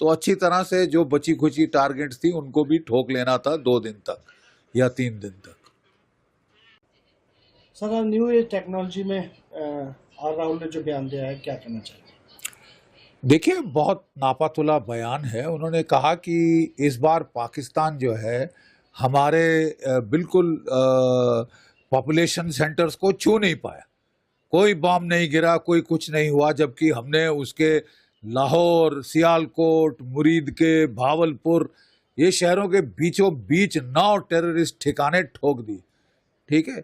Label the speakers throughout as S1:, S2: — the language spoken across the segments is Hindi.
S1: तो अच्छी तरह से जो बची खुची टारगेट्स थी उनको भी ठोक लेना था 2 दिन तक या 3 दिन तक।
S2: सर, न्यू एज टेक्नोलॉजी में आर राहुल ने जो बयान दिया है, क्या कहना चाहिए?
S1: देखिए, बहुत नापातुला बयान है। उन्होंने कहा कि इस बार पाकिस्तान जो है हमारे बिल्कुल पॉपुलेशन सेंटर्स को छू नहीं पाया। कोई बॉम्ब नहीं गिरा, कोई कुछ नहीं हुआ, जबकि हमने उसके लाहौर, सियालकोट, मुरीद के, भावलपुर ये शहरों के बीचों बीच 9 टेररिस्ट ठिकाने ठोक दी। ठीक है,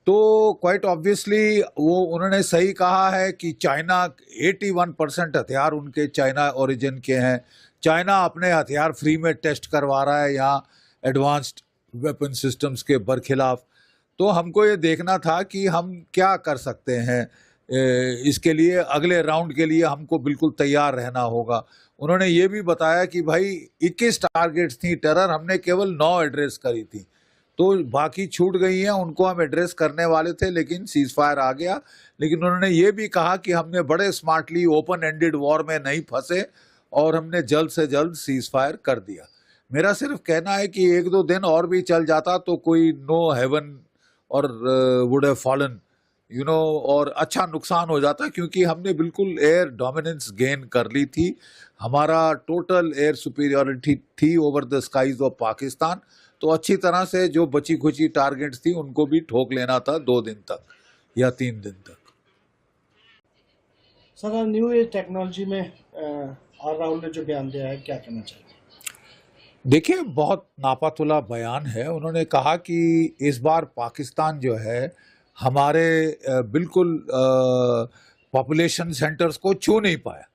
S1: तो क्वाइट ऑब्वियसली वो उन्होंने सही कहा है कि चाइना 81% हथियार उनके चाइना ओरिजिन के हैं। चाइना अपने हथियार फ्री में टेस्ट करवा रहा है यहाँ एडवांस्ड वेपन सिस्टम्स के बरखिलाफ। तो हमको ये देखना था कि हम क्या कर सकते हैं। इसके लिए अगले राउंड के लिए हमको बिल्कुल तैयार रहना होगा। उन्होंने ये भी बताया कि भाई 21 टारगेट्स थी टेरर, हमने केवल 9 एड्रेस करी थी, तो बाकी छूट गई हैं, उनको हम एड्रेस करने वाले थे लेकिन सीज फायर आ गया। लेकिन उन्होंने ये भी कहा कि हमने बड़े स्मार्टली ओपन एंडेड वॉर में नहीं फंसे और हमने जल्द से जल्द सीज फायर कर दिया। मेरा सिर्फ कहना है कि 1-2 दिन और भी चल जाता तो कोई नो हेवन और वुड हैव फॉलन और अच्छा नुकसान हो जाता, क्योंकि हमने बिल्कुल एयर डोमिनेंस गेन कर ली थी। हमारा टोटल एयर सुपीरियरिटी थी over the skies of Pakistan. तो अच्छी तरह से जो बची खुची टारगेट्स थी उनको भी ठोक लेना था 2 दिन तक या 3 दिन तक।
S2: सर, न्यू एज टेक्नोलॉजी में आर राहुल ने जो बयान दिया है, क्या कहना चाहिए?
S1: देखिए, बहुत नापातुला बयान है। उन्होंने कहा कि इस बार पाकिस्तान जो है हमारे बिल्कुल पॉपुलेशन सेंटर्स को छू नहीं पाया।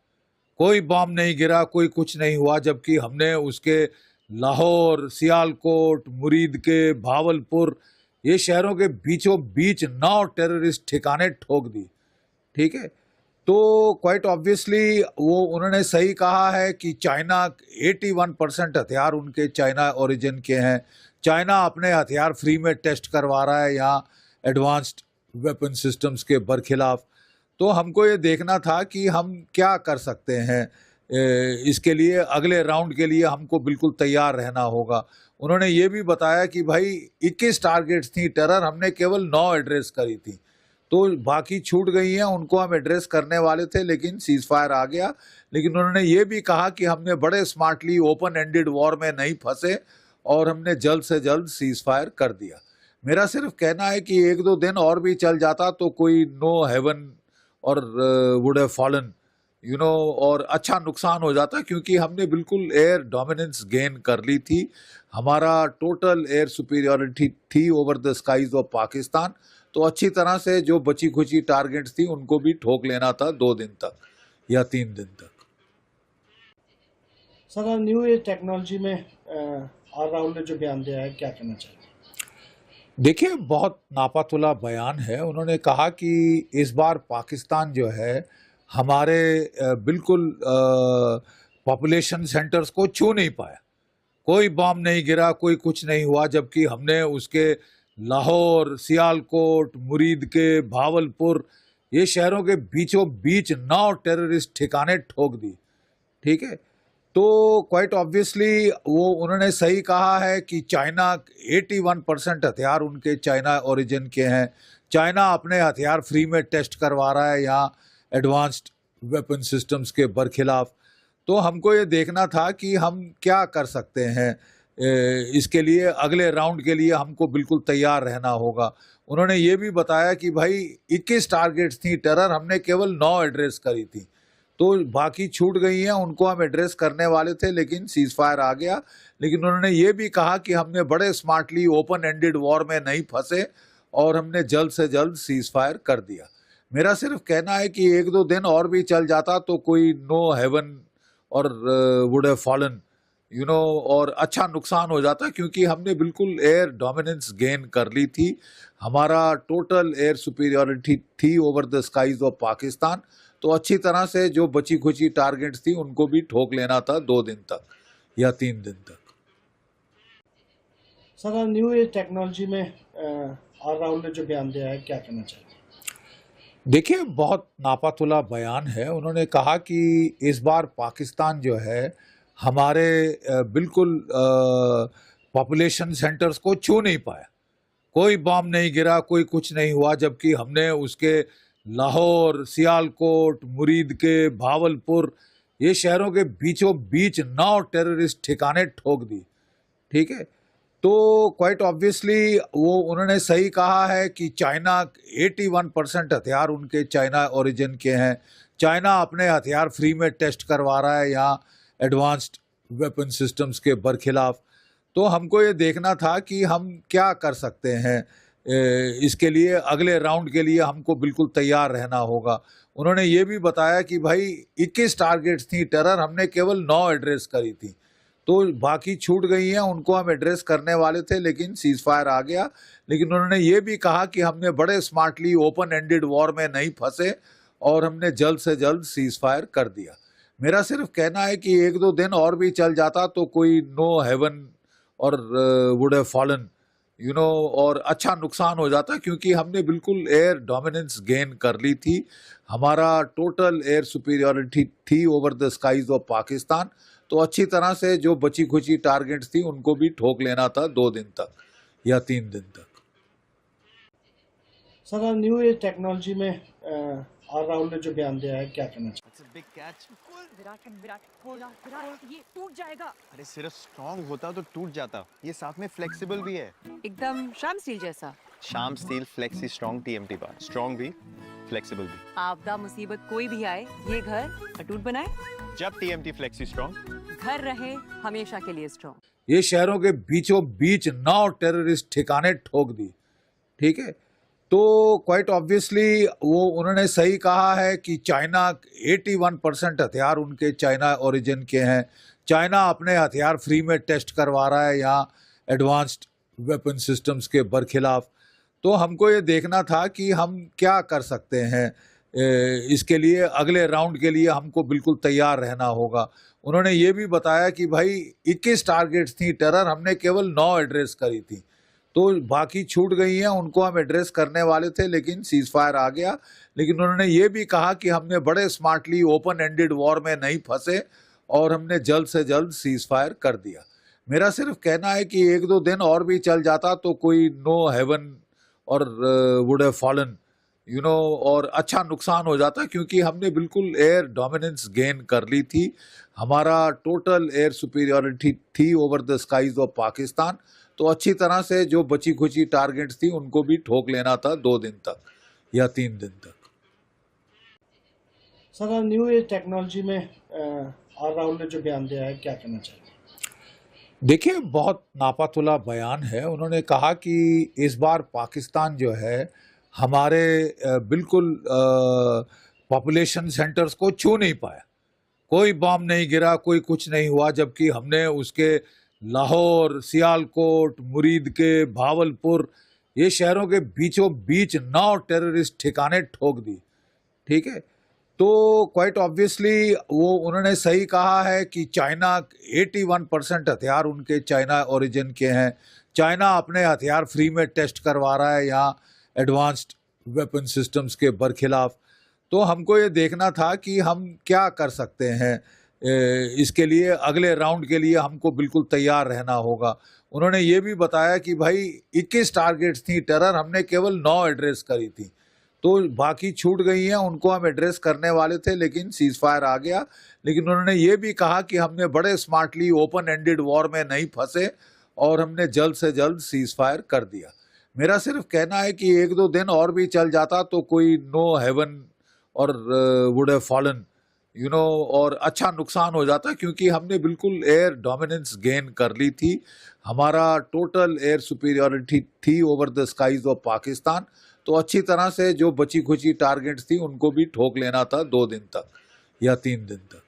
S1: कोई बॉम्ब नहीं गिरा, कोई कुछ नहीं हुआ, जबकि हमने उसके लाहौर, सियालकोट, मुरीद के, भावलपुर ये शहरों के बीचों बीच 9 टेररिस्ट ठिकाने ठोक दी। ठीक है, तो क्वाइट ऑब्वियसली वो उन्होंने सही कहा है कि चाइना 81% हथियार उनके चाइना ओरिजिन के हैं। चाइना अपने हथियार फ्री में टेस्ट करवा रहा है यहाँ एडवांस्ड वेपन सिस्टम्स के बरखिलाफ। तो हमको ये देखना था कि हम क्या कर सकते हैं। इसके लिए अगले राउंड के लिए हमको बिल्कुल तैयार रहना होगा। उन्होंने ये भी बताया कि भाई 21 टारगेट्स थी टेरर, हमने केवल 9 एड्रेस करी थी, तो बाकी छूट गई हैं, उनको हम एड्रेस करने वाले थे लेकिन सीज फायर आ गया। लेकिन उन्होंने ये भी कहा कि हमने बड़े स्मार्टली ओपन एंडेड वॉर में नहीं फंसे और हमने जल्द से जल्द सीज फायर कर दिया। मेरा सिर्फ कहना है कि 1-2 दिन और भी चल जाता तो कोई नो हेवन और वुड हैव फॉलन और अच्छा नुकसान हो जाता, क्योंकि हमने बिल्कुल एयर डोमिनेंस गेन कर ली थी। हमारा टोटल एयर सुपीरियरिटी थी over the skies of Pakistan. तो अच्छी तरह से जो बची खुची टारगेट्स थी उनको भी ठोक लेना था 2 दिन तक या 3 दिन तक।
S2: सर, न्यू एज टेक्नोलॉजी में आर राहुल ने जो बयान दिया है, क्या कहना चाहिए?
S1: देखिए, बहुत नापातुला बयान है। उन्होंने कहा कि इस बार पाकिस्तान जो है हमारे बिल्कुल पॉपुलेशन सेंटर्स को छू नहीं पाया। कोई बॉम्ब नहीं गिरा, कोई कुछ नहीं हुआ, जबकि हमने उसके लाहौर, सियालकोट, मुरीद के, भावलपुर ये शहरों के बीचों बीच 9 टेररिस्ट ठिकाने ठोक दी। ठीक है, तो क्वाइट ऑब्वियसली वो उन्होंने सही कहा है कि चाइना 81% हथियार उनके चाइना ओरिजिन के हैं। चाइना अपने हथियार फ्री में टेस्ट करवा रहा है यहाँ एडवांस्ड वेपन सिस्टम्स के बरखिलाफ। तो हमको ये देखना था कि हम क्या कर सकते हैं। इसके लिए अगले राउंड के लिए हमको बिल्कुल तैयार रहना होगा। उन्होंने ये भी बताया कि भाई 21 टारगेट्स थी टेरर, हमने केवल 9 एड्रेस करी थी, तो बाकी छूट गई हैं, उनको हम एड्रेस करने वाले थे लेकिन सीज फायर आ गया। लेकिन उन्होंने ये भी कहा कि हमने बड़े स्मार्टली ओपन एंडेड वॉर में नहीं फंसे और हमने जल्द से जल्द सीज फायर कर दिया। मेरा सिर्फ कहना है कि 1-2 दिन और भी चल जाता तो कोई नो हेवन और वुड हैव फॉलन और अच्छा नुकसान हो जाता, क्योंकि हमने बिल्कुल एयर डोमिनेंस गेन कर ली थी। हमारा टोटल एयर सुपीरियरिटी थी over the skies of Pakistan. तो अच्छी तरह से जो बची खुची टारगेट्स थी उनको भी ठोक लेना था 2 दिन तक या 3 दिन तक।
S2: सर, न्यू एज टेक्नोलॉजी में आर राहुल ने जो बयान दिया है, क्या कहना चाहिए?
S1: देखिए, बहुत नापातुला बयान है। उन्होंने कहा कि इस बार पाकिस्तान जो है हमारे बिल्कुल पॉपुलेशन सेंटर्स को छू नहीं पाया। कोई बॉम्ब नहीं गिरा, कोई कुछ नहीं हुआ, जबकि हमने उसके लाहौर, सियालकोट, मुरीद के, भावलपुर ये शहरों के बीचों बीच 9 टेररिस्ट ठिकाने ठोक दी। ठीक है, तो क्वाइट ऑब्वियसली वो उन्होंने सही कहा है कि चाइना 81% हथियार उनके चाइना ओरिजिन के हैं। चाइना अपने हथियार फ्री में टेस्ट करवा रहा है यहाँ एडवांस्ड वेपन सिस्टम्स के बरखिलाफ। तो हमको ये देखना था कि हम क्या कर सकते हैं। इसके लिए अगले राउंड के लिए हमको बिल्कुल तैयार रहना होगा। उन्होंने ये भी बताया कि भाई 21 टारगेट्स थी टेरर, हमने केवल 9 एड्रेस करी थी, तो बाकी छूट गई हैं, उनको हम एड्रेस करने वाले थे लेकिन सीज फायर आ गया। लेकिन उन्होंने ये भी कहा कि हमने बड़े स्मार्टली ओपन एंडेड वॉर में नहीं फंसे और हमने जल्द से जल्द सीज फायर कर दिया। मेरा सिर्फ कहना है कि 1-2 दिन और भी चल जाता तो कोई नो हेवन और वुड हैव फॉलन और अच्छा नुकसान हो जाता, क्योंकि हमने बिल्कुल एयर डोमिनेंस गेन कर ली थी। हमारा टोटल एयर सुपीरियरिटी थी over the skies of Pakistan. तो अच्छी तरह से जो बची खुची टारगेट्स थी उनको भी ठोक लेना था 2 दिन तक या 3 दिन तक।
S2: सर, न्यू एज टेक्नोलॉजी में आर राहुल ने जो बयान दिया है, क्या कहना चाहिए?
S3: It's a big catch.
S4: Virat Virat बोला विराट ये टूट जाएगा।
S3: अरे सिर्फ स्ट्रॉन्ग होता तो टूट जाता, ये साथ में फ्लेक्सिबल भी है।
S4: एकदम शाम स्टील जैसा।
S3: शाम स्टील फ्लेक्सी स्ट्रॉन्ग टीएमटी बार, स्ट्रॉन्ग भी फ्लेक्सिबल भी।
S4: आपदा मुसीबत कोई भी आए, ये घर अटूट बनाए।
S3: जब टीएमटी फ्लेक्सी स्ट्रॉन्ग,
S4: घर रहे हमेशा के लिए स्ट्रॉन्ग।
S1: ये शहरों के बीचों बीच 9 टेररिस्ट ठिकाने ठोक दी। ठीक है, तो क्वाइट ऑब्वियसली वो उन्होंने सही कहा है कि चाइना 81% हथियार उनके चाइना ओरिजिन के हैं। चाइना अपने हथियार फ्री में टेस्ट करवा रहा है यहाँ एडवांस्ड वेपन सिस्टम्स के बरखिलाफ। तो हमको ये देखना था कि हम क्या कर सकते हैं। इसके लिए अगले राउंड के लिए हमको बिल्कुल तैयार रहना होगा। उन्होंने ये भी बताया कि भाई 21 टारगेट्स थी टेरर, हमने केवल 9 एड्रेस करी थी, तो बाकी छूट गई हैं, उनको हम एड्रेस करने वाले थे लेकिन सीज फायर आ गया। लेकिन उन्होंने ये भी कहा कि हमने बड़े स्मार्टली ओपन एंडेड वॉर में नहीं फंसे और हमने जल्द से जल्द सीज फायर कर दिया। मेरा सिर्फ कहना है कि 1-2 दिन और भी चल जाता तो कोई नो हेवन और वुड हैव फॉलन और अच्छा नुकसान हो जाता, क्योंकि हमने बिल्कुल एयर डोमिनेंस गेन कर ली थी। हमारा टोटल एयर सुपीरियरिटी थी over the skies of Pakistan. तो अच्छी तरह से जो बची खुची टारगेट्स थी उनको भी ठोक लेना था 2 दिन तक या 3 दिन तक।
S2: सर, न्यू एज टेक्नोलॉजी में आर राहुल ने जो बयान दिया है, क्या कहना चाहिए?
S1: देखिए, बहुत नापातुला बयान है। उन्होंने कहा कि इस बार पाकिस्तान जो है हमारे बिल्कुल पॉपुलेशन सेंटर्स को छू नहीं पाया। कोई बॉम्ब नहीं गिरा, कोई कुछ नहीं हुआ, जबकि हमने उसके लाहौर, सियालकोट, मुरीद के, भावलपुर ये शहरों के बीचों बीच 9 टेररिस्ट ठिकाने ठोक दी। ठीक है, तो क्वाइट ऑब्वियसली वो उन्होंने सही कहा है कि चाइना 81% हथियार उनके चाइना ओरिजिन के हैं। चाइना अपने हथियार फ्री में टेस्ट करवा रहा है यहाँ एडवांस्ड वेपन सिस्टम्स के बरखिलाफ। तो हमको ये देखना था कि हम क्या कर सकते हैं। इसके लिए अगले राउंड के लिए हमको बिल्कुल तैयार रहना होगा। उन्होंने ये भी बताया कि भाई 21 टारगेट्स थी टेरर, हमने केवल 9 एड्रेस करी थी, तो बाकी छूट गई हैं, उनको हम एड्रेस करने वाले थे लेकिन सीज फायर आ गया। लेकिन उन्होंने ये भी कहा कि हमने बड़े स्मार्टली ओपन एंडेड वॉर में नहीं फंसे और हमने जल्द से जल्द सीज फायर कर दिया। मेरा सिर्फ कहना है कि 1-2 दिन और भी चल जाता तो कोई नो हेवन और वुड हैव फॉलन और अच्छा नुकसान हो जाता, क्योंकि हमने बिल्कुल एयर डोमिनेंस गेन कर ली थी। हमारा टोटल एयर सुपीरियरिटी थी over the skies of Pakistan. तो अच्छी तरह से जो बची खुची टारगेट्स थी उनको भी ठोक लेना था 2 दिन तक या 3 दिन तक।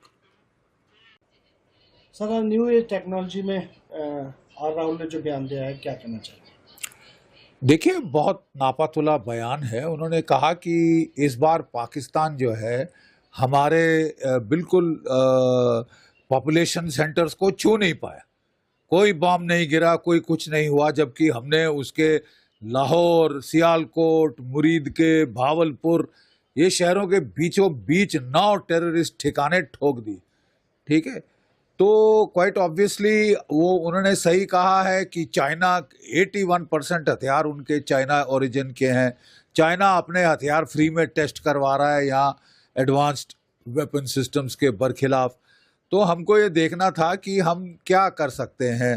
S2: सर, न्यू एज टेक्नोलॉजी में आर राहुल ने जो बयान दिया है, क्या कहना चाहिए?
S1: देखिए, बहुत नापातुला बयान है। उन्होंने कहा कि इस बार पाकिस्तान जो है हमारे बिल्कुल पॉपुलेशन सेंटर्स को छू नहीं पाया। कोई बॉम्ब नहीं गिरा, कोई कुछ नहीं हुआ, जबकि हमने उसके लाहौर, सियालकोट, मुरीद के, भावलपुर ये शहरों के बीचों बीच 9 टेररिस्ट ठिकाने ठोक दी। ठीक है, तो क्वाइट ऑब्वियसली वो उन्होंने सही कहा है कि चाइना 81% हथियार उनके चाइना ओरिजिन के हैं। चाइना अपने हथियार फ्री में टेस्ट करवा रहा है यहाँ एडवांस्ड वेपन सिस्टम्स के बरखिलाफ। तो हमको ये देखना था कि हम क्या कर सकते हैं।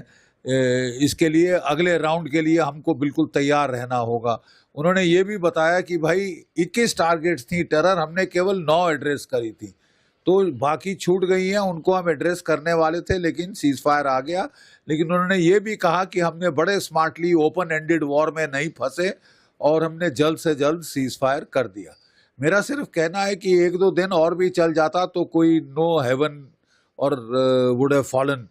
S1: इसके लिए अगले राउंड के लिए हमको बिल्कुल तैयार रहना होगा। उन्होंने ये भी बताया कि भाई 21 टारगेट्स थी टेरर, हमने केवल 9 एड्रेस करी थी, तो बाकी छूट गई हैं, उनको हम एड्रेस करने वाले थे लेकिन सीज फायर आ गया। लेकिन उन्होंने ये भी कहा कि हमने बड़े स्मार्टली ओपन एंडेड वॉर में नहीं फंसे और हमने जल्द से जल्द सीज फायर कर दिया। मेरा सिर्फ कहना है कि 1-2 दिन और भी चल जाता तो कोई नो हेवन और वुड हैव फॉलन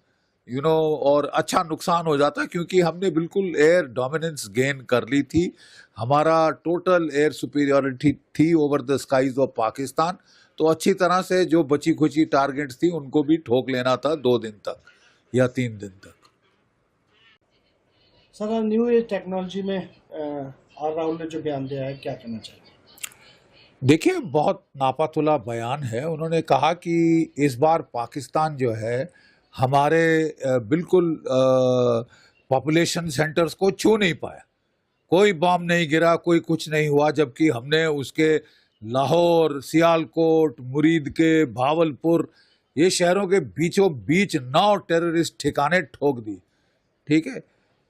S1: और अच्छा नुकसान हो जाता, क्योंकि हमने बिल्कुल एयर डोमिनेंस गेन कर ली थी। हमारा टोटल एयर सुपीरियरिटी थी over the skies of Pakistan. तो अच्छी तरह से जो बची खुची टारगेट्स थी उनको भी ठोक लेना था 2 दिन तक या 3 दिन तक।
S2: सर, न्यू एज टेक्नोलॉजी में आर राहुल ने जो बयान दिया है, क्या कहना चाहिए?
S1: देखिए, बहुत नापातुला बयान है। उन्होंने कहा कि इस बार पाकिस्तान जो है हमारे बिल्कुल पॉपुलेशन सेंटर्स को छू नहीं पाया। कोई बॉम्ब नहीं गिरा, कोई कुछ नहीं हुआ, जबकि हमने उसके लाहौर, सियालकोट, मुरीद के, भावलपुर ये शहरों के बीचों बीच 9 टेररिस्ट ठिकाने ठोक दी। ठीक है,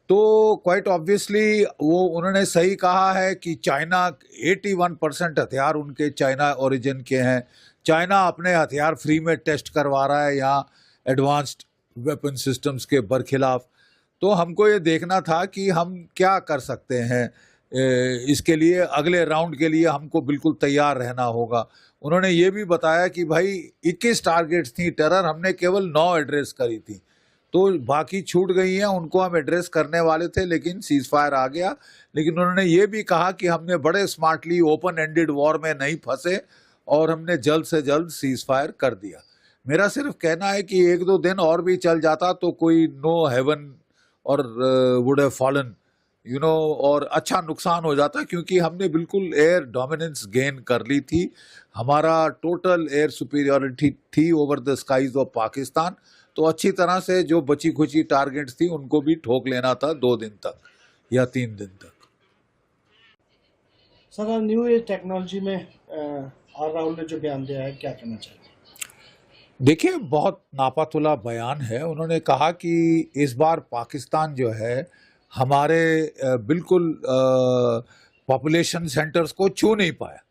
S1: तो क्वाइट ऑब्वियसली वो उन्होंने सही कहा है कि चाइना 81% हथियार उनके चाइना ओरिजिन के हैं। चाइना अपने हथियार फ्री में टेस्ट करवा रहा है यहाँ एडवांस्ड वेपन सिस्टम्स के बरखिलाफ। तो हमको ये देखना था कि हम क्या कर सकते हैं। इसके लिए अगले राउंड के लिए हमको बिल्कुल तैयार रहना होगा। उन्होंने ये भी बताया कि भाई 21 टारगेट्स थी टेरर, हमने केवल 9 एड्रेस करी थी, तो बाकी छूट गई हैं, उनको हम एड्रेस करने वाले थे लेकिन सीज फायर आ गया। लेकिन उन्होंने ये भी कहा कि हमने बड़े स्मार्टली ओपन एंडेड वॉर में नहीं फंसे और हमने जल्द से जल्द सीज फायर कर दिया। मेरा सिर्फ कहना है कि 1-2 दिन और भी चल जाता तो कोई नो हेवन और वुड हैव फॉलन और अच्छा नुकसान हो जाता, क्योंकि हमने बिल्कुल एयर डोमिनेंस गेन कर ली थी। हमारा टोटल एयर सुपीरियरिटी थी over the skies of Pakistan. तो अच्छी तरह से जो बची खुची टारगेट्स थी उनको भी ठोक लेना था 2 दिन तक या 3 दिन तक।
S2: सर, न्यू एज टेक्नोलॉजी में आर राहुल ने जो बयान दिया है, क्या कहना चाहिए?
S1: देखिए, बहुत नापातुला बयान है। उन्होंने कहा कि इस बार पाकिस्तान जो है हमारे बिल्कुल पॉपुलेशन सेंटर्स को छू नहीं पाया।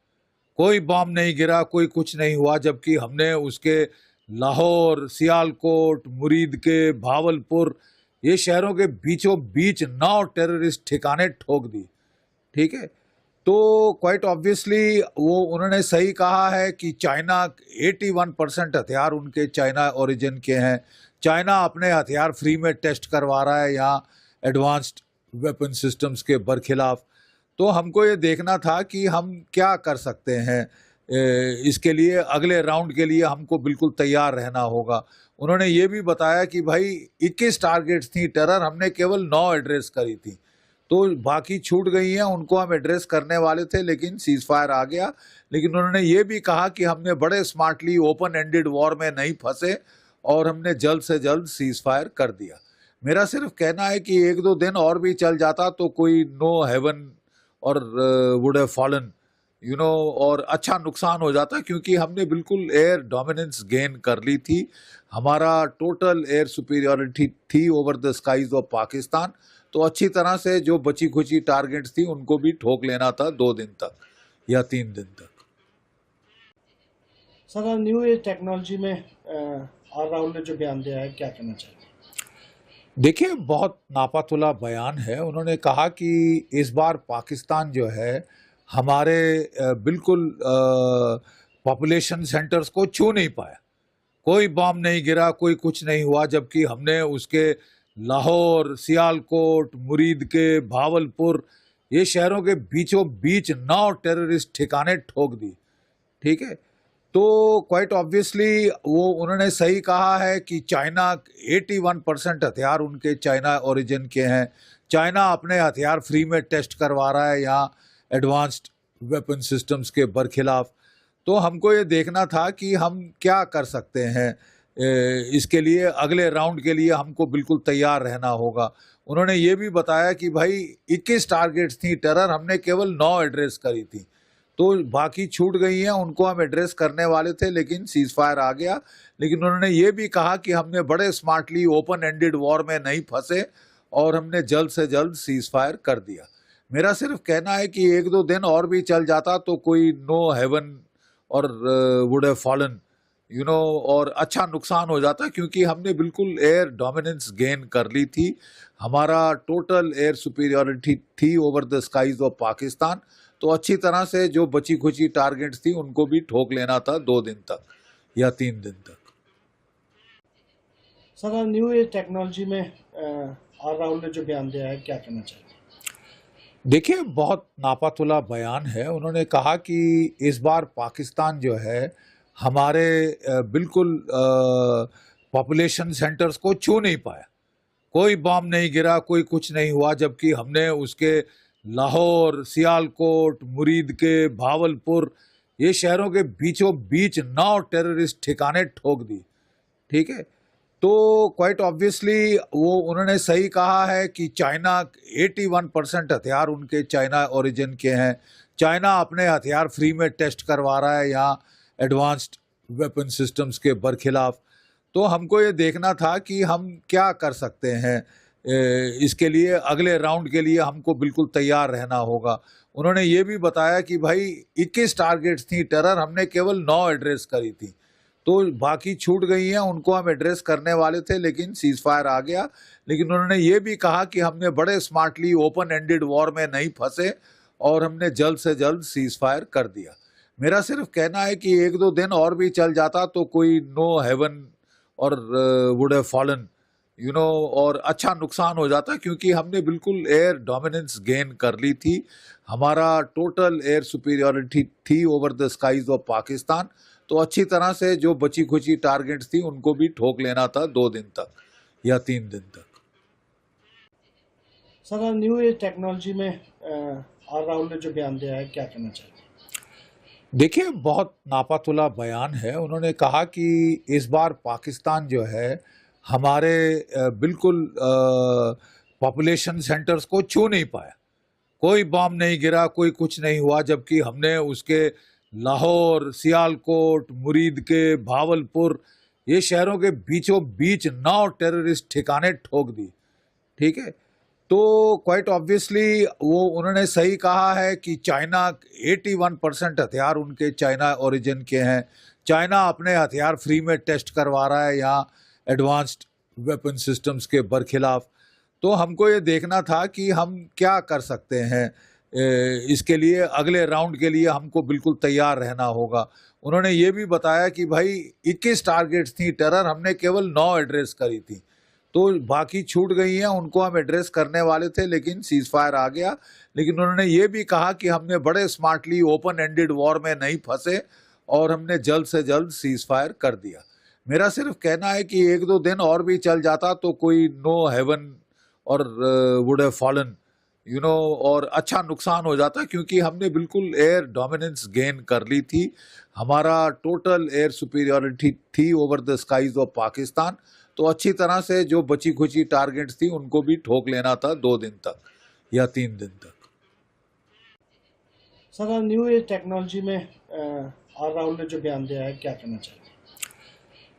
S1: कोई बॉम्ब नहीं गिरा, कोई कुछ नहीं हुआ, जबकि हमने उसके लाहौर, सियालकोट, मुरीद के, भावलपुर ये शहरों के बीचों बीच 9 टेररिस्ट ठिकाने ठोक दी। ठीक है, तो क्वाइट ऑब्वियसली वो उन्होंने सही कहा है कि चाइना 81% हथियार उनके चाइना ओरिजिन के हैं। चाइना अपने हथियार फ्री में टेस्ट करवा रहा है यहाँ एडवांस्ड वेपन सिस्टम्स के बरखिलाफ। तो हमको ये देखना था कि हम क्या कर सकते हैं। इसके लिए अगले राउंड के लिए हमको बिल्कुल तैयार रहना होगा। उन्होंने ये भी बताया कि भाई 21 टारगेट्स थी टेरर, हमने केवल 9 एड्रेस करी थी, तो बाकी छूट गई हैं, उनको हम एड्रेस करने वाले थे लेकिन सीज फायर आ गया। लेकिन उन्होंने ये भी कहा कि हमने बड़े स्मार्टली ओपन एंडेड वॉर में नहीं फंसे और हमने जल्द से जल्द सीज फायर कर दिया। मेरा सिर्फ कहना है कि 1-2 दिन और भी चल जाता तो कोई नो हेवन और वुड हैव फॉलन और अच्छा नुकसान हो जाता, क्योंकि हमने बिल्कुल एयर डोमिनेंस गेन कर ली थी। हमारा टोटल एयर सुपीरियरिटी थी over the skies of Pakistan. तो अच्छी तरह से जो बची खुची टारगेट्स थी उनको भी ठोक लेना था 2 दिन तक या 3 दिन तक।
S2: सर, न्यू एज टेक्नोलॉजी में आर राहुल ने जो बयान दिया है, क्या कहना चाहिए?
S1: देखिए, बहुत नापातुला बयान है। उन्होंने कहा कि इस बार पाकिस्तान जो है हमारे बिल्कुल पॉपुलेशन सेंटर्स को छू नहीं पाया। कोई बॉम्ब नहीं गिरा, कोई कुछ नहीं हुआ, जबकि हमने उसके लाहौर, सियालकोट, मुरीद के, भावलपुर ये शहरों के बीचों बीच 9 टेररिस्ट ठिकाने ठोक दी। ठीक है, तो क्वाइट ऑब्वियसली वो उन्होंने सही कहा है कि चाइना 81% हथियार उनके चाइना ओरिजिन के हैं। चाइना अपने हथियार फ्री में टेस्ट करवा रहा है यहाँ एडवांस्ड वेपन सिस्टम्स के बरखिलाफ। तो हमको ये देखना था कि हम क्या कर सकते हैं। इसके लिए अगले राउंड के लिए हमको बिल्कुल तैयार रहना होगा। उन्होंने ये भी बताया कि भाई 21 टारगेट्स थी टेरर, हमने केवल 9 एड्रेस करी थी, तो बाकी छूट गई हैं, उनको हम एड्रेस करने वाले थे लेकिन सीज फायर आ गया। लेकिन उन्होंने ये भी कहा कि हमने बड़े स्मार्टली ओपन एंडेड वॉर में नहीं फंसे और हमने जल्द से जल्द सीज फायर कर दिया। मेरा सिर्फ कहना है कि 1-2 दिन और भी चल जाता तो कोई नो हेवन और वुड हैव फॉलन और अच्छा नुकसान हो जाता, क्योंकि हमने बिल्कुल एयर डोमिनेंस गेन कर ली थी। हमारा टोटल एयर सुपीरियरिटी थी over the skies of Pakistan. तो अच्छी तरह से जो बची खुची टारगेट्स थी उनको भी ठोक लेना था 2 दिन तक या 3 दिन तक।
S2: सर, न्यू एज टेक्नोलॉजी में आर राहुल ने जो बयान दिया है, क्या कहना चाहिए?
S1: देखिए, बहुत नापातुला बयान है। उन्होंने कहा कि इस बार पाकिस्तान जो है हमारे बिल्कुल पॉपुलेशन सेंटर्स को छू नहीं पाया। कोई बम नहीं गिरा, कोई कुछ नहीं हुआ, जबकि हमने उसके लाहौर, सियालकोट, मुरीद के, भावलपुर ये शहरों के बीचों बीच 9 टेररिस्ट ठिकाने ठोक दी। ठीक है, तो क्वाइट ऑब्वियसली वो उन्होंने सही कहा है कि चाइना 81% हथियार उनके चाइना ओरिजिन के हैं। चाइना अपने हथियार फ्री में टेस्ट करवा रहा है यहाँ एडवांस्ड वेपन सिस्टम्स के बरखिलाफ। तो हमको ये देखना था कि हम क्या कर सकते हैं। इसके लिए अगले राउंड के लिए हमको बिल्कुल तैयार रहना होगा। उन्होंने ये भी बताया कि भाई 21 टारगेट्स थी टेरर, हमने केवल 9 एड्रेस करी थी, तो बाकी छूट गई हैं, उनको हम एड्रेस करने वाले थे लेकिन सीज फायर आ गया। लेकिन उन्होंने ये भी कहा कि हमने बड़े स्मार्टली ओपन एंडेड वॉर में नहीं फंसे और हमने जल्द से जल्द सीज फायर कर दिया। मेरा सिर्फ कहना है कि 1-2 दिन और भी चल जाता तो कोई नो हेवन और वुड हैव फॉलन और अच्छा नुकसान हो जाता, क्योंकि हमने बिल्कुल एयर डोमिनेंस गेन कर ली थी। हमारा टोटल एयर सुपीरियरिटी थी over the skies of Pakistan. तो अच्छी तरह से जो बची खुची टारगेट्स थी उनको भी ठोक लेना था 2 दिन तक या 3 दिन तक।
S2: सर, न्यू एज टेक्नोलॉजी में आर राहुल ने जो बयान दिया है, क्या कहना चाहिए?
S1: देखिए, बहुत नापातुला बयान है। उन्होंने कहा कि इस बार पाकिस्तान जो है हमारे बिल्कुल पॉपुलेशन सेंटर्स को छू नहीं पाया। कोई बम नहीं गिरा, कोई कुछ नहीं हुआ, जबकि हमने उसके लाहौर, सियालकोट, मुरीद के, भावलपुर ये शहरों के बीचों बीच 9 टेररिस्ट ठिकाने ठोक दी। ठीक है, तो क्वाइट ऑब्वियसली वो उन्होंने सही कहा है कि चाइना 81% हथियार उनके चाइना ओरिजिन के हैं। चाइना अपने हथियार फ्री में टेस्ट करवा रहा है यहाँ एडवांस्ड वेपन सिस्टम्स के बरखिलाफ। तो हमको ये देखना था कि हम क्या कर सकते हैं। इसके लिए अगले राउंड के लिए हमको बिल्कुल तैयार रहना होगा। उन्होंने ये भी बताया कि भाई 21 टारगेट्स थी टेरर, हमने केवल 9 एड्रेस करी थी, तो बाकी छूट गई हैं, उनको हम एड्रेस करने वाले थे लेकिन सीज फायर आ गया। लेकिन उन्होंने ये भी कहा कि हमने बड़े स्मार्टली ओपन एंडेड वॉर में नहीं फंसे और हमने जल्द से जल्द सीज फायर कर दिया। मेरा सिर्फ कहना है कि 1-2 दिन और भी चल जाता तो कोई नो हेवन और वुड हैव फॉलन और अच्छा नुकसान हो जाता, क्योंकि हमने बिल्कुल एयर डोमिनेंस गेन कर ली थी। हमारा टोटल एयर सुपीरियरिटी थी over the skies of Pakistan. तो अच्छी तरह से जो बची खुची टारगेट्स थी उनको भी ठोक लेना था 2 दिन तक या 3 दिन तक।
S2: सर, न्यू एज टेक्नोलॉजी में आर राहुल ने जो बयान दिया है, क्या कहना चाहिए?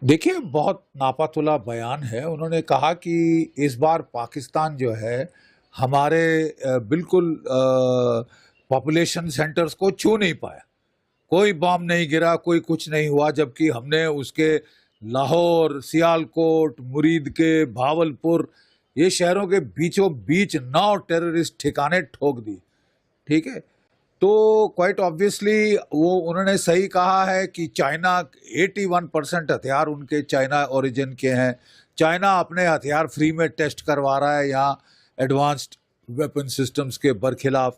S1: देखिए, बहुत नापातुला बयान है। उन्होंने कहा कि इस बार पाकिस्तान जो है हमारे बिल्कुल पॉपुलेशन सेंटर्स को छू नहीं पाया। कोई बम नहीं गिरा, कोई कुछ नहीं हुआ, जबकि हमने उसके लाहौर, सियालकोट, मुरीद के, भावलपुर ये शहरों के बीचों बीच 9 टेररिस्ट ठिकाने ठोक दी। ठीक है, तो क्वाइट ऑब्वियसली वो उन्होंने सही कहा है कि चाइना 81% हथियार उनके चाइना ओरिजिन के हैं। चाइना अपने हथियार फ्री में टेस्ट करवा रहा है यहाँ एडवांस्ड वेपन सिस्टम्स के बरखिलाफ।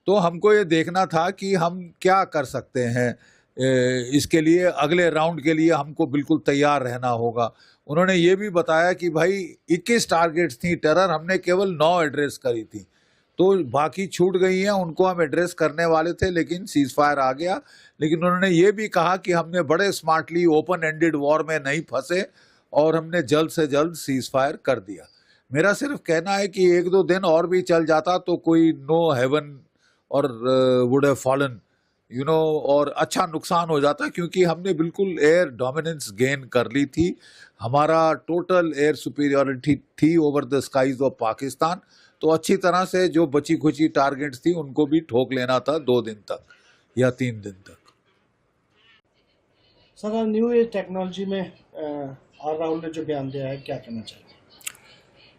S1: तो हमको ये देखना था कि हम क्या कर सकते हैं। इसके लिए अगले राउंड के लिए हमको बिल्कुल तैयार रहना होगा। उन्होंने ये भी बताया कि भाई 21 टारगेट्स थी टेरर, हमने केवल 9 एड्रेस करी थी, तो बाकी छूट गई हैं उनको हम एड्रेस करने वाले थे, लेकिन सीज फायर आ गया। लेकिन उन्होंने ये भी कहा कि हमने बड़े स्मार्टली ओपन एंडेड वॉर में नहीं फंसे और हमने जल्द से जल्द सीज फायर कर दिया। मेरा सिर्फ कहना है कि एक दो दिन और भी चल जाता तो कोई नो हेवन और वुड हैव फॉलन और अच्छा नुकसान हो जाता, क्योंकि हमने बिल्कुल एयर डोमिनेंस गेन कर ली थी। हमारा टोटल एयर सुपीरियरिटी थी over the skies of Pakistan. तो अच्छी तरह से जो बची खुची टारगेट्स थी उनको भी ठोक लेना था 2 दिन तक या 3 दिन तक।
S2: सर, न्यू एज टेक्नोलॉजी में आर राहुल ने जो बयान दिया है, क्या कहना चाहिए?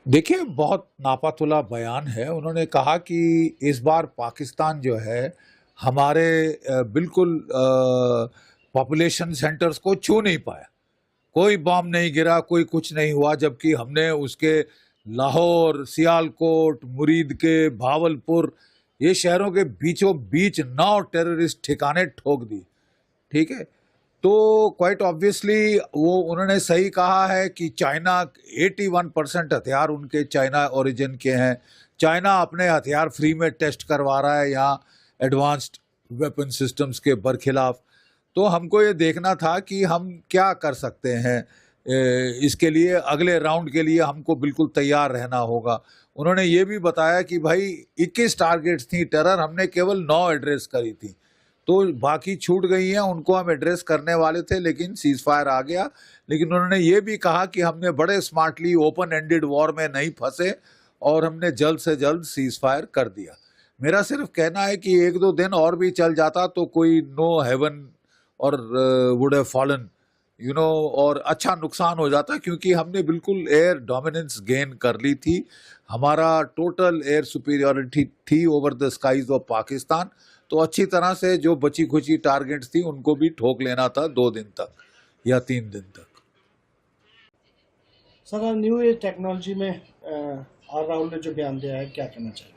S1: देखिए, बहुत नापातुला बयान है। उन्होंने कहा कि इस बार पाकिस्तान जो है हमारे बिल्कुल पॉपुलेशन सेंटर्स को छू नहीं पाया। कोई बॉम्ब नहीं गिरा, कोई कुछ नहीं हुआ, जबकि हमने उसके लाहौर, सियालकोट, मुरीद के, भावलपुर ये शहरों के बीचों बीच 9 टेररिस्ट ठिकाने ठोक दी। ठीक है, तो क्वाइट ऑब्वियसली वो उन्होंने सही कहा है कि चाइना 81% हथियार उनके चाइना ओरिजिन के हैं। चाइना अपने हथियार फ्री में टेस्ट करवा रहा है यहाँ एडवांस्ड वेपन सिस्टम्स के बरखिलाफ। तो हमको ये देखना था कि हम क्या कर सकते हैं। इसके लिए अगले राउंड के लिए हमको बिल्कुल तैयार रहना होगा। उन्होंने ये भी बताया कि भाई 21 टारगेट्स थी टेरर, हमने केवल 9 एड्रेस करी थी, तो बाकी छूट गई हैं उनको हम एड्रेस करने वाले थे, लेकिन सीज फायर आ गया। लेकिन उन्होंने ये भी कहा कि हमने बड़े स्मार्टली ओपन एंडेड वॉर में नहीं फंसे और हमने जल्द से जल्द सीज फायर कर दिया। मेरा सिर्फ कहना है कि एक दो दिन और भी चल जाता तो कोई नो हेवन और वुड हैव फॉलन और अच्छा नुकसान हो जाता, क्योंकि हमने बिल्कुल एयर डोमिनेंस गेन कर ली थी। हमारा टोटल एयर सुपीरियरिटी थी over the skies of Pakistan. तो अच्छी तरह से जो बची खुची टारगेट्स थी उनको भी ठोक लेना था 2 दिन तक या 3 दिन तक।
S2: सर, न्यू एज टेक्नोलॉजी में आर राहुल ने जो बयान दिया है, क्या कहना चाहिए?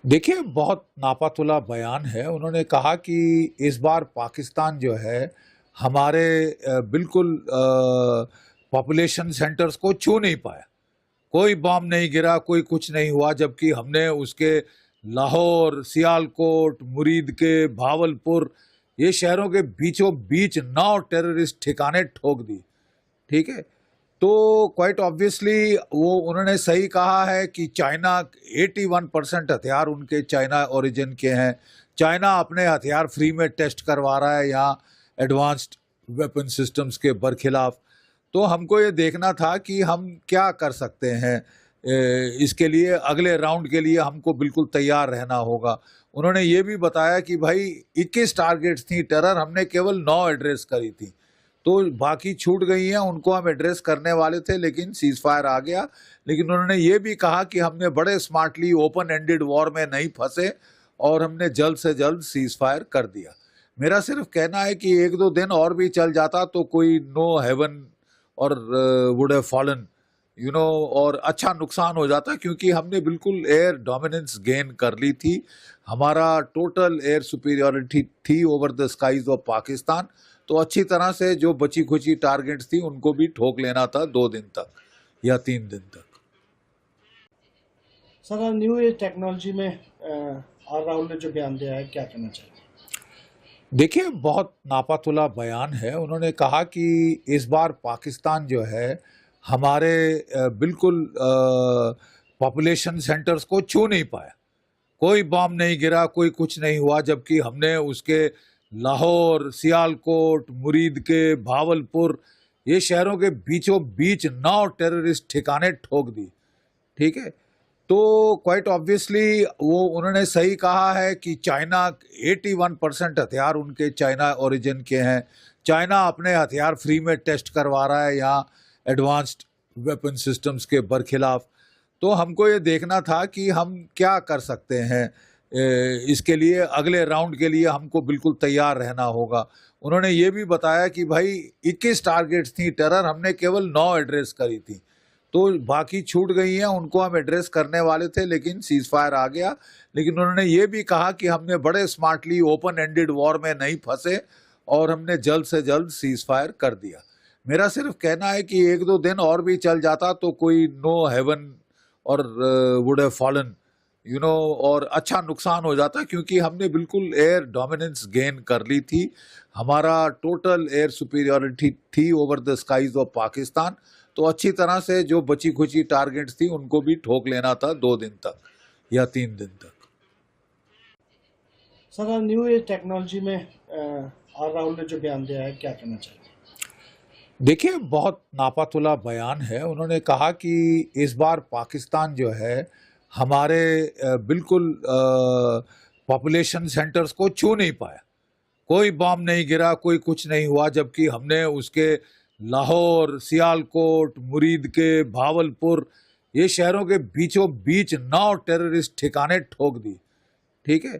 S1: देखिए, बहुत नापातुला बयान है। उन्होंने कहा कि इस बार पाकिस्तान जो है हमारे बिल्कुल पॉपुलेशन सेंटर्स को छू नहीं पाया। कोई बॉम्ब नहीं गिरा, कोई कुछ नहीं हुआ, जबकि हमने उसके लाहौर, सियालकोट, मुरीद के, भावलपुर ये शहरों के बीचों बीच 9 टेररिस्ट ठिकाने ठोक दी। ठीक है, तो क्वाइट ऑब्वियसली वो उन्होंने सही कहा है कि चाइना 81% हथियार उनके चाइना ओरिजिन के हैं। चाइना अपने हथियार फ्री में टेस्ट करवा रहा है यहाँ एडवांस्ड वेपन सिस्टम्स के बरखिलाफ। तो हमको ये देखना था कि हम क्या कर सकते हैं। इसके लिए अगले राउंड के लिए हमको बिल्कुल तैयार रहना होगा। उन्होंने ये भी बताया कि भाई 21 टारगेट्स थी टेरर, हमने केवल 9 एड्रेस करी थी, तो बाकी छूट गई हैं उनको हम एड्रेस करने वाले थे, लेकिन सीज फायर आ गया। लेकिन उन्होंने ये भी कहा कि हमने बड़े स्मार्टली ओपन एंडेड वॉर में नहीं फंसे और हमने जल्द से जल्द सीज फायर कर दिया। मेरा सिर्फ कहना है कि एक दो दिन और भी चल जाता तो कोई नो हेवन और वुड हैव फॉलन और अच्छा नुकसान हो जाता, क्योंकि हमने बिल्कुल एयर डोमिनेंस गेन कर ली थी। हमारा टोटल एयर सुपीरियरिटी थी over the skies of Pakistan. तो अच्छी तरह से जो बची खुची टारगेट्स थी उनको भी ठोक लेना था 2 दिन तक या 3 दिन तक।
S2: सर, न्यू एज टेक्नोलॉजी में आर राहुल ने जो बयान दिया है, क्या कहना चाहिए?
S1: देखिए, बहुत नापातुला बयान है। उन्होंने कहा कि इस बार पाकिस्तान जो है हमारे बिल्कुल पॉपुलेशन सेंटर्स को छू नहीं पाया। कोई बॉम्ब नहीं गिरा, कोई कुछ नहीं हुआ, जबकि हमने उसके लाहौर, सियालकोट, मुरीद के, भावलपुर ये शहरों के बीचों बीच 9 टेररिस्ट ठिकाने ठोक दी। ठीक है, तो क्वाइट ऑब्वियसली वो उन्होंने सही कहा है कि चाइना 81% हथियार उनके चाइना ओरिजिन के हैं। चाइना अपने हथियार फ्री में टेस्ट करवा रहा है यहाँ एडवांस्ड वेपन सिस्टम्स के बरखिलाफ। तो हमको ये देखना था कि हम क्या कर सकते हैं। इसके लिए अगले राउंड के लिए हमको बिल्कुल तैयार रहना होगा। उन्होंने ये भी बताया कि भाई 21 टारगेट्स थी टेरर, हमने केवल 9 एड्रेस करी थी, तो बाकी छूट गई हैं उनको हम एड्रेस करने वाले थे, लेकिन सीज फायर आ गया। लेकिन उन्होंने ये भी कहा कि हमने बड़े स्मार्टली ओपन एंडेड वॉर में नहीं फंसे और हमने जल्द से जल्द सीज फायर कर दिया। मेरा सिर्फ कहना है कि एक दो दिन और भी चल जाता तो कोई नो हेवन और वुड हैव फॉलन और अच्छा नुकसान हो जाता, क्योंकि हमने बिल्कुल एयर डोमिनेंस गेन कर ली थी। हमारा टोटल एयर सुपीरियॉरिटी थी over the skies of Pakistan. तो अच्छी तरह से जो बची खुची टारगेट्स थी उनको भी ठोक लेना था 2 दिन तक या 3 दिन तक।
S2: सर, न्यू एज टेक्नोलॉजी में आर राहुल ने जो बयान दिया है, क्या कहना चाहिए?
S1: देखिए, बहुत नापातुला बयान है। उन्होंने कहा कि इस बार पाकिस्तान जो है हमारे बिल्कुल पॉपुलेशन सेंटर्स को छू नहीं पाया। कोई बम नहीं गिरा, कोई कुछ नहीं हुआ, जबकि हमने उसके लाहौर, सियालकोट, मुरीद के, भावलपुर, ये शहरों के बीचों बीच 9 टेररिस्ट ठिकाने ठोक दी। ठीक है,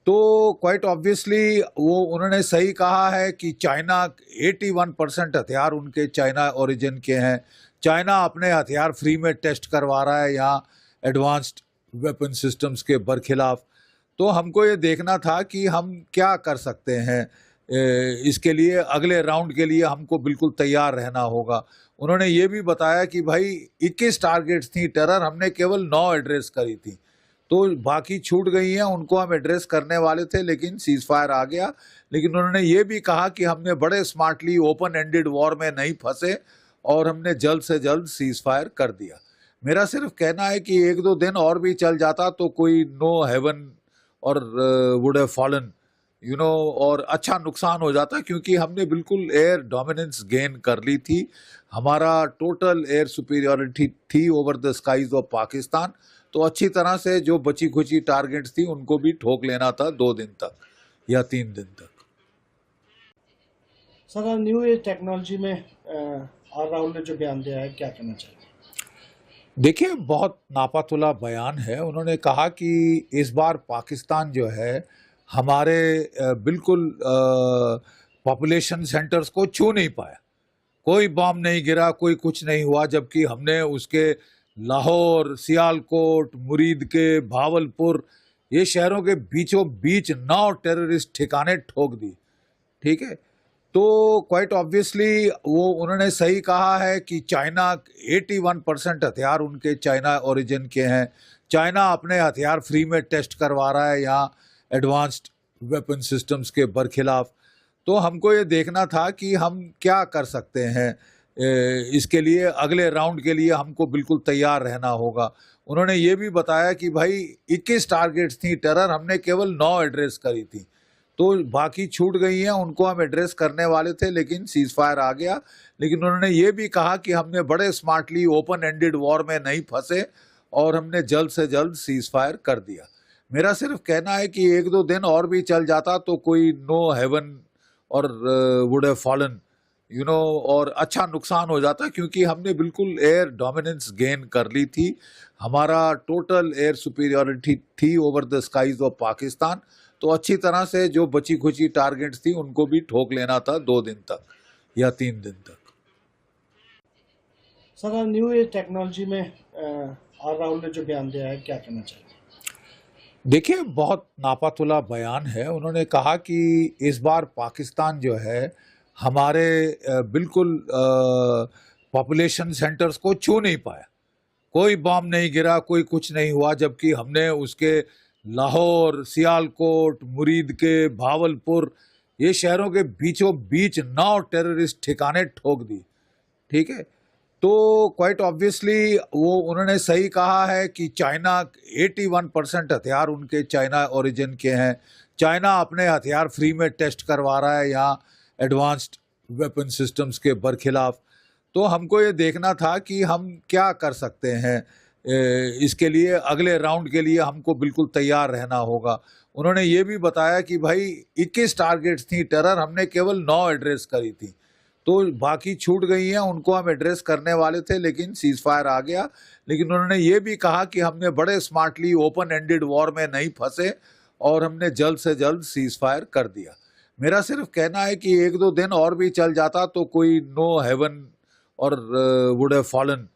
S1: तो क्वाइट ऑब्वियसली वो उन्होंने सही कहा है कि चाइना 81% हथियार उनके चाइना ओरिजिन के हैं। चाइना अपने हथियार फ्री में टेस्ट करवा रहा है यहाँ एडवांस्ड वेपन सिस्टम्स के बरखिलाफ। तो हमको ये देखना था कि हम क्या कर सकते हैं। इसके लिए अगले राउंड के लिए हमको बिल्कुल तैयार रहना होगा। उन्होंने ये भी बताया कि भाई 21 टारगेट्स थी टेरर, हमने केवल 9 एड्रेस करी थी, तो बाकी छूट गई हैं, उनको हम एड्रेस करने वाले थे, लेकिन सीज फायर आ गया। लेकिन उन्होंने ये भी कहा कि हमने बड़े स्मार्टली ओपन एंडेड वॉर में नहीं फंसे और हमने जल्द से जल्द सीज फायर कर दिया। मेरा सिर्फ कहना है कि 1-2 दिन और भी चल जाता तो कोई नो हेवन और वुड हैव फॉलन और अच्छा नुकसान हो जाता, क्योंकि हमने बिल्कुल एयर डोमिनेंस गेन कर ली थी। हमारा टोटल एयर सुपीरियॉरिटी थी over the skies of Pakistan. तो अच्छी तरह से जो बची खुची टारगेट्स थी उनको भी ठोक लेना था 2 दिन तक या 3 दिन तक।
S2: सर, न्यू एज टेक्नोलॉजी में आर राहुल ने जो बयान दिया है, क्या कहना चाहिए?
S1: देखिए, बहुत नापातुला बयान है। उन्होंने कहा कि इस बार पाकिस्तान जो है हमारे बिल्कुल पॉपुलेशन सेंटर्स को छू नहीं पाया। कोई बम नहीं गिरा, कोई कुछ नहीं हुआ, जबकि हमने उसके लाहौर, सियालकोट, मुरीद के, भावलपुर, ये शहरों के बीचों बीच 9 टेररिस्ट ठिकाने ठोक दी। ठीक है, तो क्वाइट ऑब्वियसली वो उन्होंने सही कहा है कि चाइना 81% हथियार उनके चाइना ओरिजिन के हैं। चाइना अपने हथियार फ्री में टेस्ट करवा रहा है यहाँ एडवांस्ड वेपन सिस्टम्स के बरखिलाफ। तो हमको ये देखना था कि हम क्या कर सकते हैं। इसके लिए अगले राउंड के लिए हमको बिल्कुल तैयार रहना होगा। उन्होंने ये भी बताया कि भाई 21 टारगेट्स थी टेरर, हमने केवल 9 एड्रेस करी थी, तो बाकी छूट गई हैं, उनको हम एड्रेस करने वाले थे, लेकिन सीज फायर आ गया। लेकिन उन्होंने ये भी कहा कि हमने बड़े स्मार्टली ओपन एंडेड वॉर में नहीं फंसे और हमने जल्द से जल्द सीज फायर कर दिया। मेरा सिर्फ कहना है कि 1-2 दिन और भी चल जाता तो कोई नो हेवन और वुड हैव फॉलन और अच्छा नुकसान हो जाता, क्योंकि हमने बिल्कुल एयर डोमिनेंस गेन कर ली थी। हमारा टोटल एयर सुपीरियॉरिटी थी over the skies of Pakistan. तो अच्छी तरह से जो बची खुची टारगेट्स थी उनको भी ठोक लेना था 2 दिन तक या 3 दिन तक।
S2: सर, न्यू एज टेक्नोलॉजी में आर राहुल ने जो बयान दिया है, क्या कहना चाहिए?
S1: देखिए, बहुत नापातुला बयान है। उन्होंने कहा कि इस बार पाकिस्तान जो है हमारे बिल्कुल पॉपुलेशन सेंटर्स को छू नहीं पाया। कोई बम नहीं गिरा, कोई कुछ नहीं हुआ, जबकि हमने उसके लाहौर, सियालकोट, मुरीद के, भावलपुर, ये शहरों के बीचों बीच 9 टेररिस्ट ठिकाने ठोक दी। ठीक है, तो क्वाइट ऑब्वियसली वो उन्होंने सही कहा है कि चाइना 81% हथियार उनके चाइना ओरिजिन के हैं। चाइना अपने हथियार फ्री में टेस्ट करवा रहा है यहाँ एडवांस्ड वेपन सिस्टम्स के बरखिलाफ। तो हमको ये देखना था कि हम क्या कर सकते हैं। इसके लिए अगले राउंड के लिए हमको बिल्कुल तैयार रहना होगा। उन्होंने ये भी बताया कि भाई 21 टारगेट्स थी टेरर, हमने केवल 9 एड्रेस करी थी, तो बाकी छूट गई हैं, उनको हम एड्रेस करने वाले थे, लेकिन सीज फायर आ गया। लेकिन उन्होंने ये भी कहा कि हमने बड़े स्मार्टली ओपन एंडेड वॉर में नहीं फंसे और हमने जल्द से जल्द सीज फायर कर दिया। मेरा सिर्फ कहना है कि 1-2 दिन और भी चल जाता तो कोई नो हेवन और वुड हैव फॉलन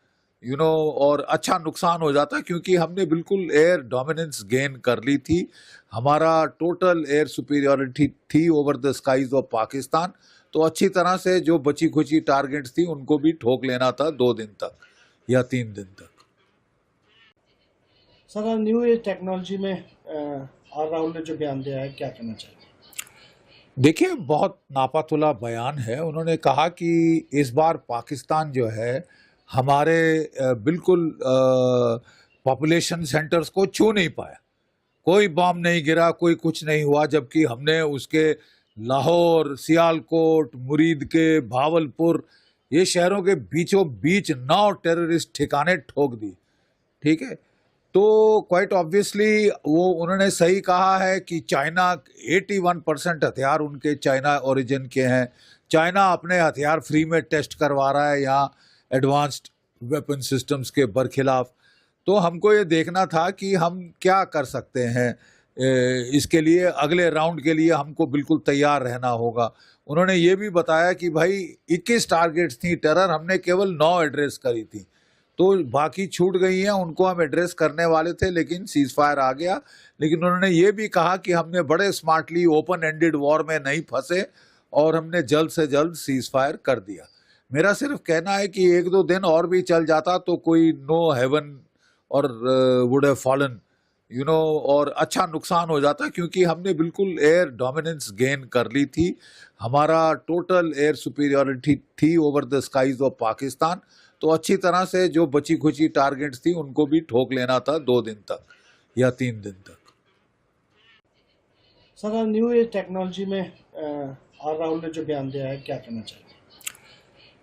S1: और अच्छा नुकसान हो जाता, क्योंकि हमने बिल्कुल एयर डोमिनेंस गेन कर ली थी। हमारा टोटल एयर सुपीरियॉरिटी थी over the skies of Pakistan. तो अच्छी तरह से जो बची खुची टारगेट्स थी उनको भी ठोक लेना था 2 दिन तक या 3 दिन तक।
S2: सर न्यू एज टेक्नोलॉजी में आर राहुल ने जो बयान दिया है क्या कहना चाहिए?
S1: देखिए, बहुत नापातुला बयान है। उन्होंने कहा कि इस बार पाकिस्तान जो है हमारे बिल्कुल पॉपुलेशन सेंटर्स को छू नहीं पाया। कोई बॉम्ब नहीं गिरा, कोई कुछ नहीं हुआ, जबकि हमने उसके लाहौर, सियालकोट, मुरीद के, भावलपुर ये शहरों के बीचों बीच 9 टेररिस्ट ठिकाने ठोक दी। ठीक है, तो क्वाइट ऑब्वियसली वो उन्होंने सही कहा है कि चाइना 81% हथियार उनके चाइना ओरिजिन के हैं। चाइना अपने हथियार फ्री में टेस्ट करवा रहा है यहाँ एडवांस्ड वेपन सिस्टम्स के बरखिलाफ। तो हमको ये देखना था कि हम क्या कर सकते हैं। इसके लिए अगले राउंड के लिए हमको बिल्कुल तैयार रहना होगा। उन्होंने ये भी बताया कि भाई 21 टारगेट्स थी टेरर, हमने केवल 9 एड्रेस करी थी, तो बाकी छूट गई हैं, उनको हम एड्रेस करने वाले थे लेकिन सीज फायर आ गया। लेकिन उन्होंने ये भी कहा कि हमने बड़े स्मार्टली ओपन एंडेड वॉर में नहीं फंसे और हमने जल्द से जल्द सीज फायर कर दिया। मेरा सिर्फ कहना है कि 1-2 दिन और भी चल जाता तो कोई नो हेवन और वुड हैव फॉलन और अच्छा नुकसान हो जाता, क्योंकि हमने बिल्कुल एयर डोमिनेंस गेन कर ली थी। हमारा टोटल एयर सुपीरियरिटी थी over the skies of Pakistan. तो अच्छी तरह से जो बची खुची टारगेट्स थी उनको भी ठोक लेना था 2 दिन तक या 3 दिन तक।
S2: सर न्यू एज टेक्नोलॉजी में आर राहुल ने जो बयान दिया है क्या कहना चाहिए?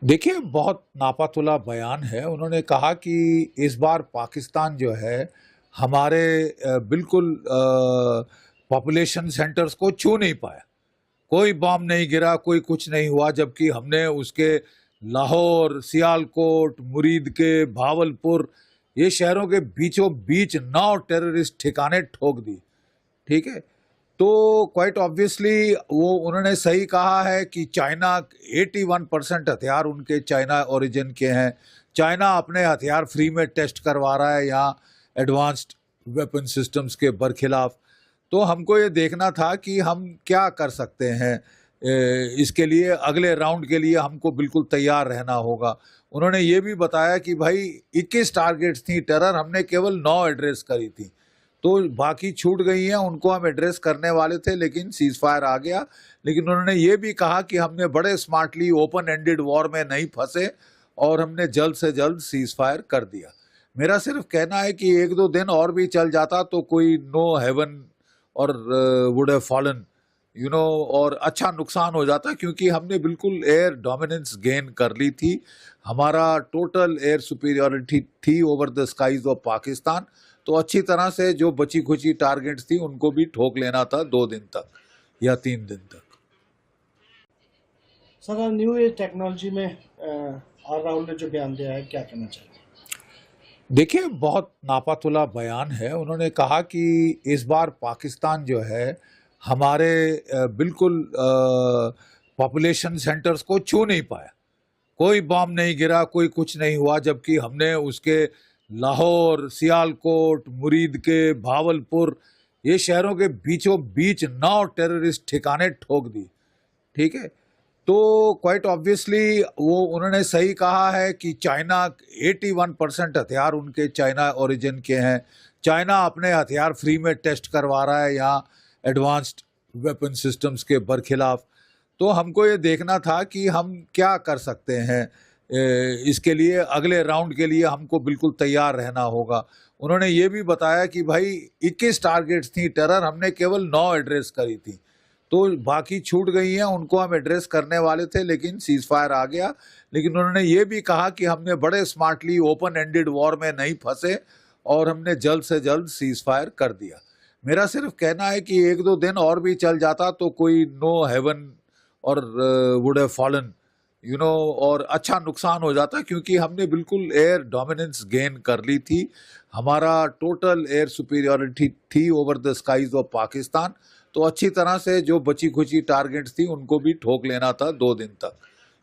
S1: देखिए, बहुत नापातुला बयान है। उन्होंने कहा कि इस बार पाकिस्तान जो है हमारे बिल्कुल पॉपुलेशन सेंटर्स को छू नहीं पाया। कोई बॉम्ब नहीं गिरा, कोई कुछ नहीं हुआ, जबकि हमने उसके लाहौर, सियालकोट, मुरीद के, भावलपुर ये शहरों के बीचों बीच 9 टेररिस्ट ठिकाने ठोक दी। ठीक है, तो क्वाइट ऑब्वियसली वो उन्होंने सही कहा है कि चाइना 81% हथियार उनके चाइना ओरिजिन के हैं। चाइना अपने हथियार फ्री में टेस्ट करवा रहा है यहाँ एडवांस्ड वेपन सिस्टम्स के बरखिलाफ। तो हमको ये देखना था कि हम क्या कर सकते हैं। इसके लिए अगले राउंड के लिए हमको बिल्कुल तैयार रहना होगा। उन्होंने ये भी बताया कि भाई 21 टारगेट्स थी टेरर, हमने केवल 9 एड्रेस करी थी, तो बाकी छूट गई हैं, उनको हम एड्रेस करने वाले थे लेकिन सीज फायर आ गया। लेकिन उन्होंने ये भी कहा कि हमने बड़े स्मार्टली ओपन एंडेड वॉर में नहीं फंसे और हमने जल्द से जल्द सीज फायर कर दिया। मेरा सिर्फ कहना है कि 1-2 दिन और भी चल जाता तो कोई नो हेवन और वुड हैव फॉलन और अच्छा नुकसान हो जाता, क्योंकि हमने बिल्कुल एयर डोमिनेंस गेन कर ली थी। हमारा टोटल एयर सुपीरियरिटी थी over the skies of Pakistan. तो अच्छी तरह से जो बची खुची टारगेट्स थी उनको भी ठोक लेना था 2 दिन तक या 3 दिन तक।
S2: सर न्यू एज टेक्नोलॉजी में आर राहुल ने जो बयान दिया है क्या कहना चाहिए?
S1: देखिए, बहुत नापातुला बयान है। उन्होंने कहा कि इस बार पाकिस्तान जो है हमारे बिल्कुल पॉपुलेशन सेंटर्स को छू नहीं पाया। कोई बॉम्ब नहीं गिरा, कोई कुछ नहीं हुआ, जबकि हमने उसके लाहौर, सियालकोट, मुरीद के, भावलपुर ये शहरों के बीचों बीच 9 टेररिस्ट ठिकाने ठोक दी। ठीक है, तो क्वाइट ऑब्वियसली वो उन्होंने सही कहा है कि चाइना 81% हथियार उनके चाइना ओरिजिन के हैं। चाइना अपने हथियार फ्री में टेस्ट करवा रहा है यहाँ एडवांस्ड वेपन सिस्टम्स के बरखिलाफ। तो हमको ये देखना था कि हम क्या कर सकते हैं। इसके लिए अगले राउंड के लिए हमको बिल्कुल तैयार रहना होगा। उन्होंने ये भी बताया कि भाई 21 टारगेट्स थी टेरर, हमने केवल 9 एड्रेस करी थी, तो बाकी छूट गई हैं, उनको हम एड्रेस करने वाले थे लेकिन सीज फायर आ गया। लेकिन उन्होंने ये भी कहा कि हमने बड़े स्मार्टली ओपन एंडेड वॉर में नहीं फंसे और हमने जल्द से जल्द सीज फायर कर दिया। मेरा सिर्फ कहना है कि 1-2 दिन और भी चल जाता तो कोई नो हेवन और वुड हैव फॉलन और अच्छा नुकसान हो जाता, क्योंकि हमने बिल्कुल एयर डोमिनेंस गेन कर ली थी। हमारा टोटल एयर सुपीरियरिटी थी over the skies of Pakistan. तो अच्छी तरह से जो बची खुची टारगेट्स थी उनको भी ठोक लेना था 2 दिन तक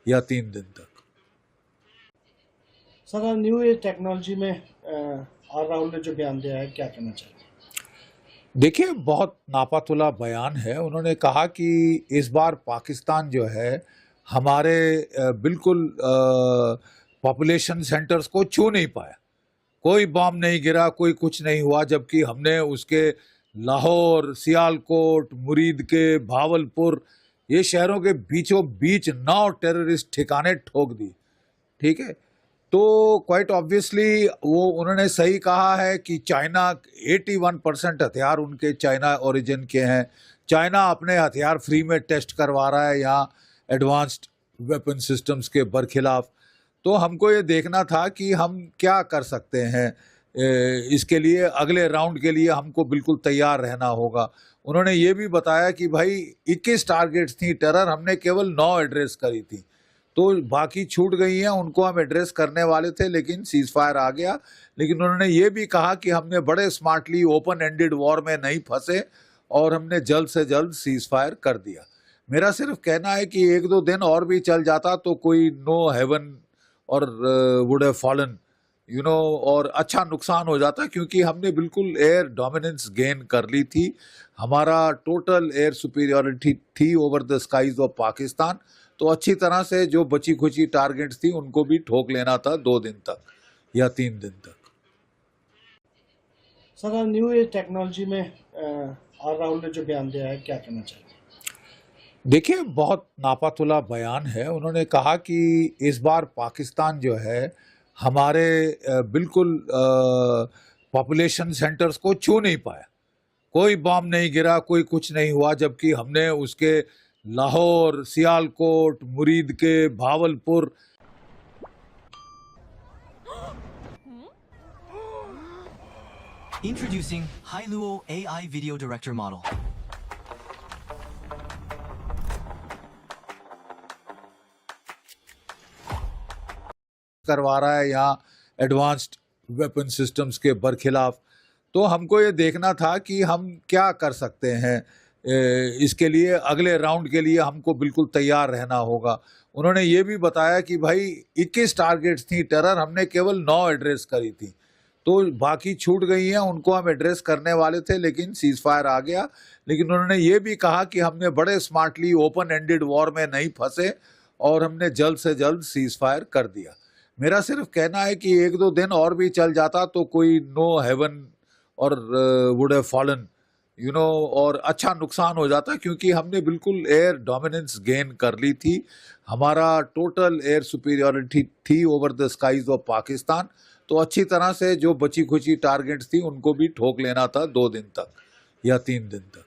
S1: या 3 दिन तक।
S2: सर न्यू एज टेक्नोलॉजी में आर राहुल ने जो बयान दिया है क्या कहना चाहिए?
S1: देखिए, बहुत नापातुला बयान है। उन्होंने कहा कि इस बार पाकिस्तान जो है हमारे बिल्कुल पॉपुलेशन सेंटर्स को छू नहीं पाया। कोई बॉम्ब नहीं गिरा, कोई कुछ नहीं हुआ, जबकि हमने उसके लाहौर, सियालकोट, मुरीद के, भावलपुर ये शहरों के बीचों बीच 9 टेररिस्ट ठिकाने ठोक दी। ठीक है, तो क्वाइट ऑब्वियसली वो उन्होंने सही कहा है कि चाइना 81% हथियार उनके चाइना ओरिजिन के हैं। चाइना अपने हथियार फ्री में टेस्ट करवा रहा है यहाँ एडवांस्ड वेपन सिस्टम्स के बरखिलाफ। तो हमको ये देखना था कि हम क्या कर सकते हैं। इसके लिए अगले राउंड के लिए हमको बिल्कुल तैयार रहना होगा। उन्होंने ये भी बताया कि भाई 21 टारगेट्स थी टेरर, हमने केवल 9 एड्रेस करी थी, तो बाकी छूट गई हैं, उनको हम एड्रेस करने वाले थे लेकिन सीज फायर आ गया। लेकिन उन्होंने ये भी कहा कि हमने बड़े स्मार्टली ओपन एंडेड वॉर में नहीं फंसे और हमने जल्द से जल्द सीज फायर कर दिया। मेरा सिर्फ कहना है कि 1-2 दिन और भी चल जाता तो कोई नो हेवन और वुड हैव फॉलन और अच्छा नुकसान हो जाता, क्योंकि हमने बिल्कुल एयर डोमिनेंस गेन कर ली थी। हमारा टोटल एयर सुपीरियरिटी थी over the skies of Pakistan. तो अच्छी तरह से जो बची खुची टारगेट्स थी उनको भी ठोक लेना था 2 दिन तक या 3 दिन तक।
S2: सर, न्यू एज टेक्नोलॉजी में आर राहुल ने जो बयान दिया है, क्या कहना चाहिए?
S1: देखिए, बहुत नापातुला बयान है। उन्होंने कहा कि इस बार पाकिस्तान जो है हमारे बिल्कुल पॉपुलेशन सेंटर्स को छू नहीं पाया। कोई बॉम्ब नहीं गिरा, कोई कुछ नहीं हुआ, जबकि हमने उसके लाहौर, सियालकोट, मुरीद के, Bahawalpur
S5: Introducing Hailuo AI Video Director Model.
S1: करवा रहा है यहाँ एडवांस्ड वेपन सिस्टम्स के बरखिलाफ। तो हमको ये देखना था कि हम क्या कर सकते हैं। इसके लिए अगले राउंड के लिए हमको बिल्कुल तैयार रहना होगा। उन्होंने ये भी बताया कि भाई 21 टारगेट्स थी टेरर, हमने केवल 9 एड्रेस करी थी, तो बाकी छूट गई हैं, उनको हम एड्रेस करने वाले थे लेकिन सीज फायर आ गया। लेकिन उन्होंने ये भी कहा कि हमने बड़े स्मार्टली ओपन एंडेड वॉर में नहीं फंसे और हमने जल्द से जल्द सीज फायर कर दिया। मेरा सिर्फ कहना है कि 1-2 दिन और भी चल जाता तो कोई नो हेवन और वुड हैव फॉलन और अच्छा नुकसान हो जाता, क्योंकि हमने बिल्कुल एयर डोमिनेंस गेन कर ली थी। हमारा टोटल एयर सुपीरियरिटी थी over the skies of Pakistan. तो अच्छी तरह से जो बची खुची टारगेट्स थी उनको भी ठोक लेना था 2 दिन तक या 3 दिन तक।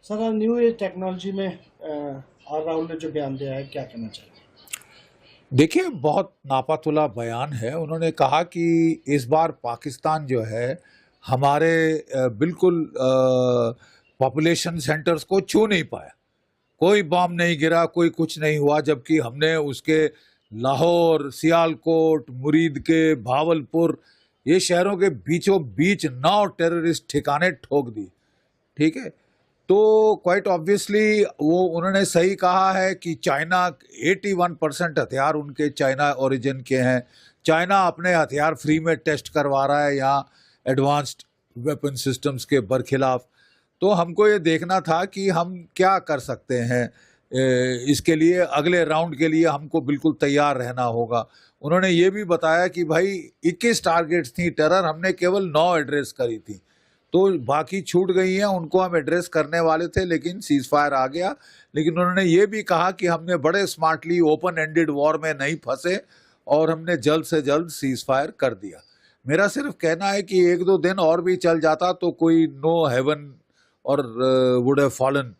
S2: सर, न्यू एज टेक्नोलॉजी में आर राहुल ने जो बयान दिया है, क्या कहना चाहिए?
S1: देखिए, बहुत नापातुला बयान है। उन्होंने कहा कि इस बार पाकिस्तान जो है हमारे बिल्कुल पॉपुलेशन सेंटर्स को छू नहीं पाया। कोई बॉम्ब नहीं गिरा, कोई कुछ नहीं हुआ, जबकि हमने उसके लाहौर, सियालकोट, मुरीद के, भावलपुर ये शहरों के बीचों बीच 9 टेररिस्ट ठिकाने ठोक दी। ठीक है, तो क्वाइट ऑब्वियसली वो उन्होंने सही कहा है कि चाइना 81% हथियार उनके चाइना ओरिजिन के हैं। चाइना अपने हथियार फ्री में टेस्ट करवा रहा है यहाँ एडवांस्ड वेपन सिस्टम्स के बरखिलाफ। तो हमको ये देखना था कि हम क्या कर सकते हैं। इसके लिए अगले राउंड के लिए हमको बिल्कुल तैयार रहना होगा। उन्होंने ये भी बताया कि भाई 21 टारगेट्स थी टेरर, हमने केवल 9 एड्रेस करी थी, तो बाकी छूट गई हैं, उनको हम एड्रेस करने वाले थे लेकिन सीज फायर आ गया। लेकिन उन्होंने ये भी कहा कि हमने बड़े स्मार्टली ओपन एंडेड वॉर में नहीं फंसे और हमने जल्द से जल्द सीज फायर कर दिया। मेरा सिर्फ कहना है कि 1-2 दिन और भी चल जाता तो कोई नो हेवन और वुड हैव फॉलन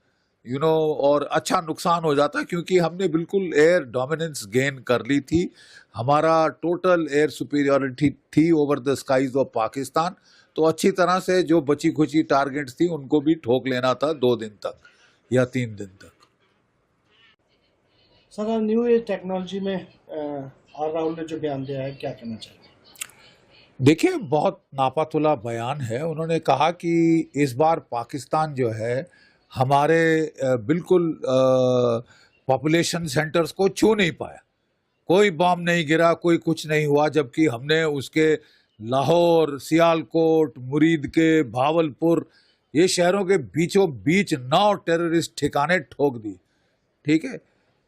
S1: और अच्छा नुकसान हो जाता, क्योंकि हमने बिल्कुल एयर डोमिनेंस गेन कर ली थी। हमारा टोटल एयर सुपीरियरिटी थी over the skies of Pakistan. तो अच्छी तरह से जो बची खुची टारगेट्स थी उनको भी ठोक लेना था 2 दिन तक या 3 दिन तक।
S2: सर, न्यू एज टेक्नोलॉजी में आर राहुल ने जो बयान दिया है, क्या कहना चाहिए?
S1: देखिए, बहुत नापातुला बयान है। उन्होंने कहा कि इस बार पाकिस्तान जो है हमारे बिल्कुल पॉपुलेशन सेंटर्स को छू नहीं पाया। कोई बॉम्ब नहीं गिरा, कोई कुछ नहीं हुआ, जबकि हमने उसके लाहौर, सियालकोट, मुरीद के, भावलपुर ये शहरों के बीचों बीच 9 टेररिस्ट ठिकाने ठोक दी। ठीक है,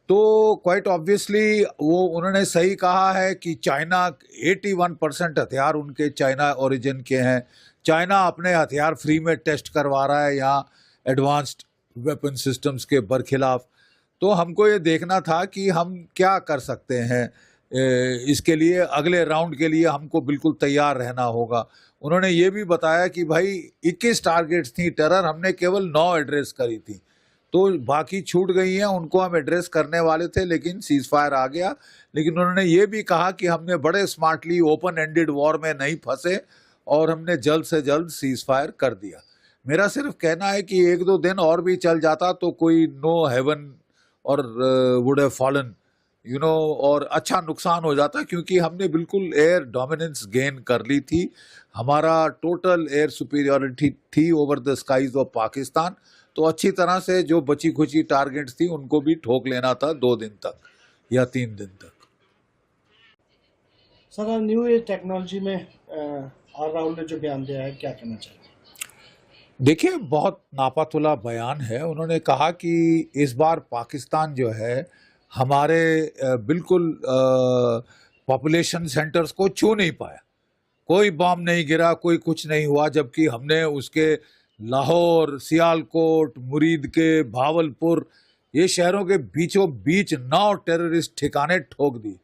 S1: तो क्वाइट ऑब्वियसली वो उन्होंने सही कहा है कि चाइना 81% हथियार उनके चाइना ओरिजिन के हैं। चाइना अपने हथियार फ्री में टेस्ट करवा रहा है यहाँ एडवांस्ड वेपन सिस्टम्स के बरखिलाफ। तो हमको ये देखना था कि हम क्या कर सकते हैं। इसके लिए अगले राउंड के लिए हमको बिल्कुल तैयार रहना होगा। उन्होंने ये भी बताया कि भाई 21 टारगेट्स थी टेरर, हमने केवल 9 एड्रेस करी थी, तो बाकी छूट गई हैं, उनको हम एड्रेस करने वाले थे लेकिन सीज फायर आ गया। लेकिन उन्होंने ये भी कहा कि हमने बड़े स्मार्टली ओपन एंडेड वॉर में नहीं फंसे और हमने जल्द से जल्द सीज फायर कर दिया। मेरा सिर्फ कहना है कि 1-2 दिन और भी चल जाता तो कोई नो हेवन और वुड हैव फॉलन और अच्छा नुकसान हो जाता, क्योंकि हमने बिल्कुल एयर डोमिनेंस गेन कर ली थी। हमारा टोटल एयर सुपीरियरिटी थी over the skies of Pakistan. तो अच्छी तरह से जो बची खुची टारगेट्स थी उनको भी ठोक लेना था 2 दिन तक या 3 दिन तक।
S2: सर, न्यू एज टेक्नोलॉजी में आर राहुल ने जो बयान दिया है, क्या कहना चाहिए?
S1: देखिए, बहुत नापातुला बयान है। उन्होंने कहा कि इस बार पाकिस्तान जो है हमारे बिल्कुल पॉपुलेशन सेंटर्स को छू नहीं पाया। कोई बॉम्ब नहीं गिरा, कोई कुछ नहीं हुआ, जबकि हमने उसके लाहौर, सियालकोट, मुरीद के, भावलपुर ये शहरों के बीचों बीच 9 टेररिस्ट ठिकाने ठोक दी।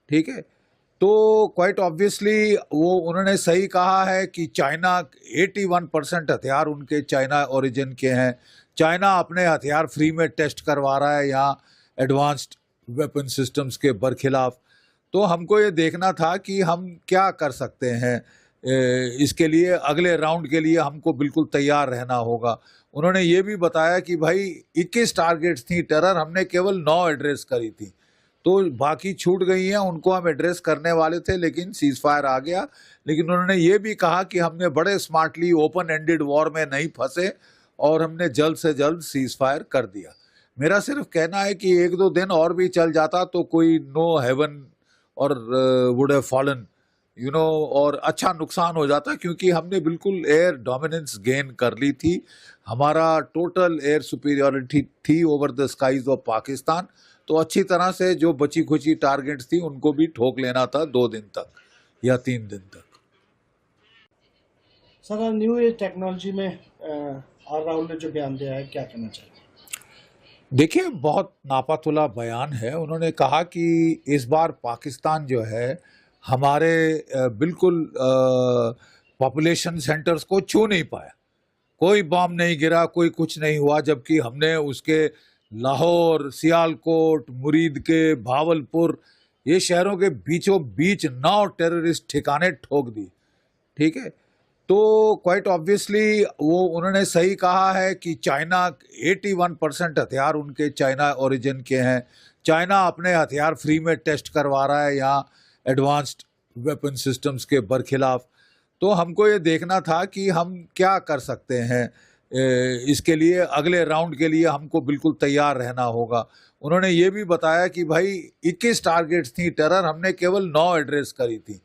S1: ठीक है, तो क्वाइट ऑब्वियसली वो उन्होंने सही कहा है कि चाइना 81% हथियार उनके चाइना ओरिजिन के हैं। चाइना अपने हथियार फ्री में टेस्ट करवा रहा है यहाँ एडवांस्ड वेपन सिस्टम्स के बरखिलाफ। तो हमको ये देखना था कि हम क्या कर सकते हैं। इसके लिए अगले राउंड के लिए हमको बिल्कुल तैयार रहना होगा। उन्होंने ये भी बताया कि भाई 21 टारगेट्स थी टेरर, हमने केवल 9 एड्रेस करी थी, तो बाकी छूट गई हैं, उनको हम एड्रेस करने वाले थे लेकिन सीज फायर आ गया। लेकिन उन्होंने ये भी कहा कि हमने बड़े स्मार्टली ओपन एंडेड वॉर में नहीं फंसे और हमने जल्द से जल्द सीज फायर कर दिया। मेरा सिर्फ कहना है कि 1-2 दिन और भी चल जाता तो कोई नो हेवन और वुड हैव फॉलन और अच्छा नुकसान हो जाता, क्योंकि हमने बिल्कुल एयर डोमिनेंस गेन कर ली थी। हमारा टोटल एयर सुपीरियरिटी थी over the skies of Pakistan. तो अच्छी तरह से जो बची खुची टारगेट्स थी उनको भी ठोक लेना था 2 दिन तक या 3 दिन तक।
S2: सर, न्यू एज टेक्नोलॉजी में आर राहुल ने जो बयान दिया है, क्या कहना चाहिए?
S1: देखिए, बहुत नापातुला बयान है। उन्होंने कहा कि इस बार पाकिस्तान जो है हमारे बिल्कुल पॉपुलेशन सेंटर्स को छू नहीं पाया। कोई बॉम्ब नहीं गिरा, कोई कुछ नहीं हुआ, जबकि हमने उसके लाहौर, सियालकोट, मुरीद के, भावलपुर ये शहरों के बीचों बीच 9 टेररिस्ट ठिकाने ठोक दी। ठीक है, तो क्वाइट ऑब्वियसली वो उन्होंने सही कहा है कि चाइना 81% हथियार उनके चाइना ओरिजिन के हैं। चाइना अपने हथियार फ्री में टेस्ट करवा रहा है यहाँ एडवांस्ड वेपन सिस्टम्स के बरखिलाफ। तो हमको ये देखना था कि हम क्या कर सकते हैं। इसके लिए अगले राउंड के लिए हमको बिल्कुल तैयार रहना होगा। उन्होंने ये भी बताया कि भाई 21 टारगेट्स थी टेरर, हमने केवल 9 एड्रेस करी थी,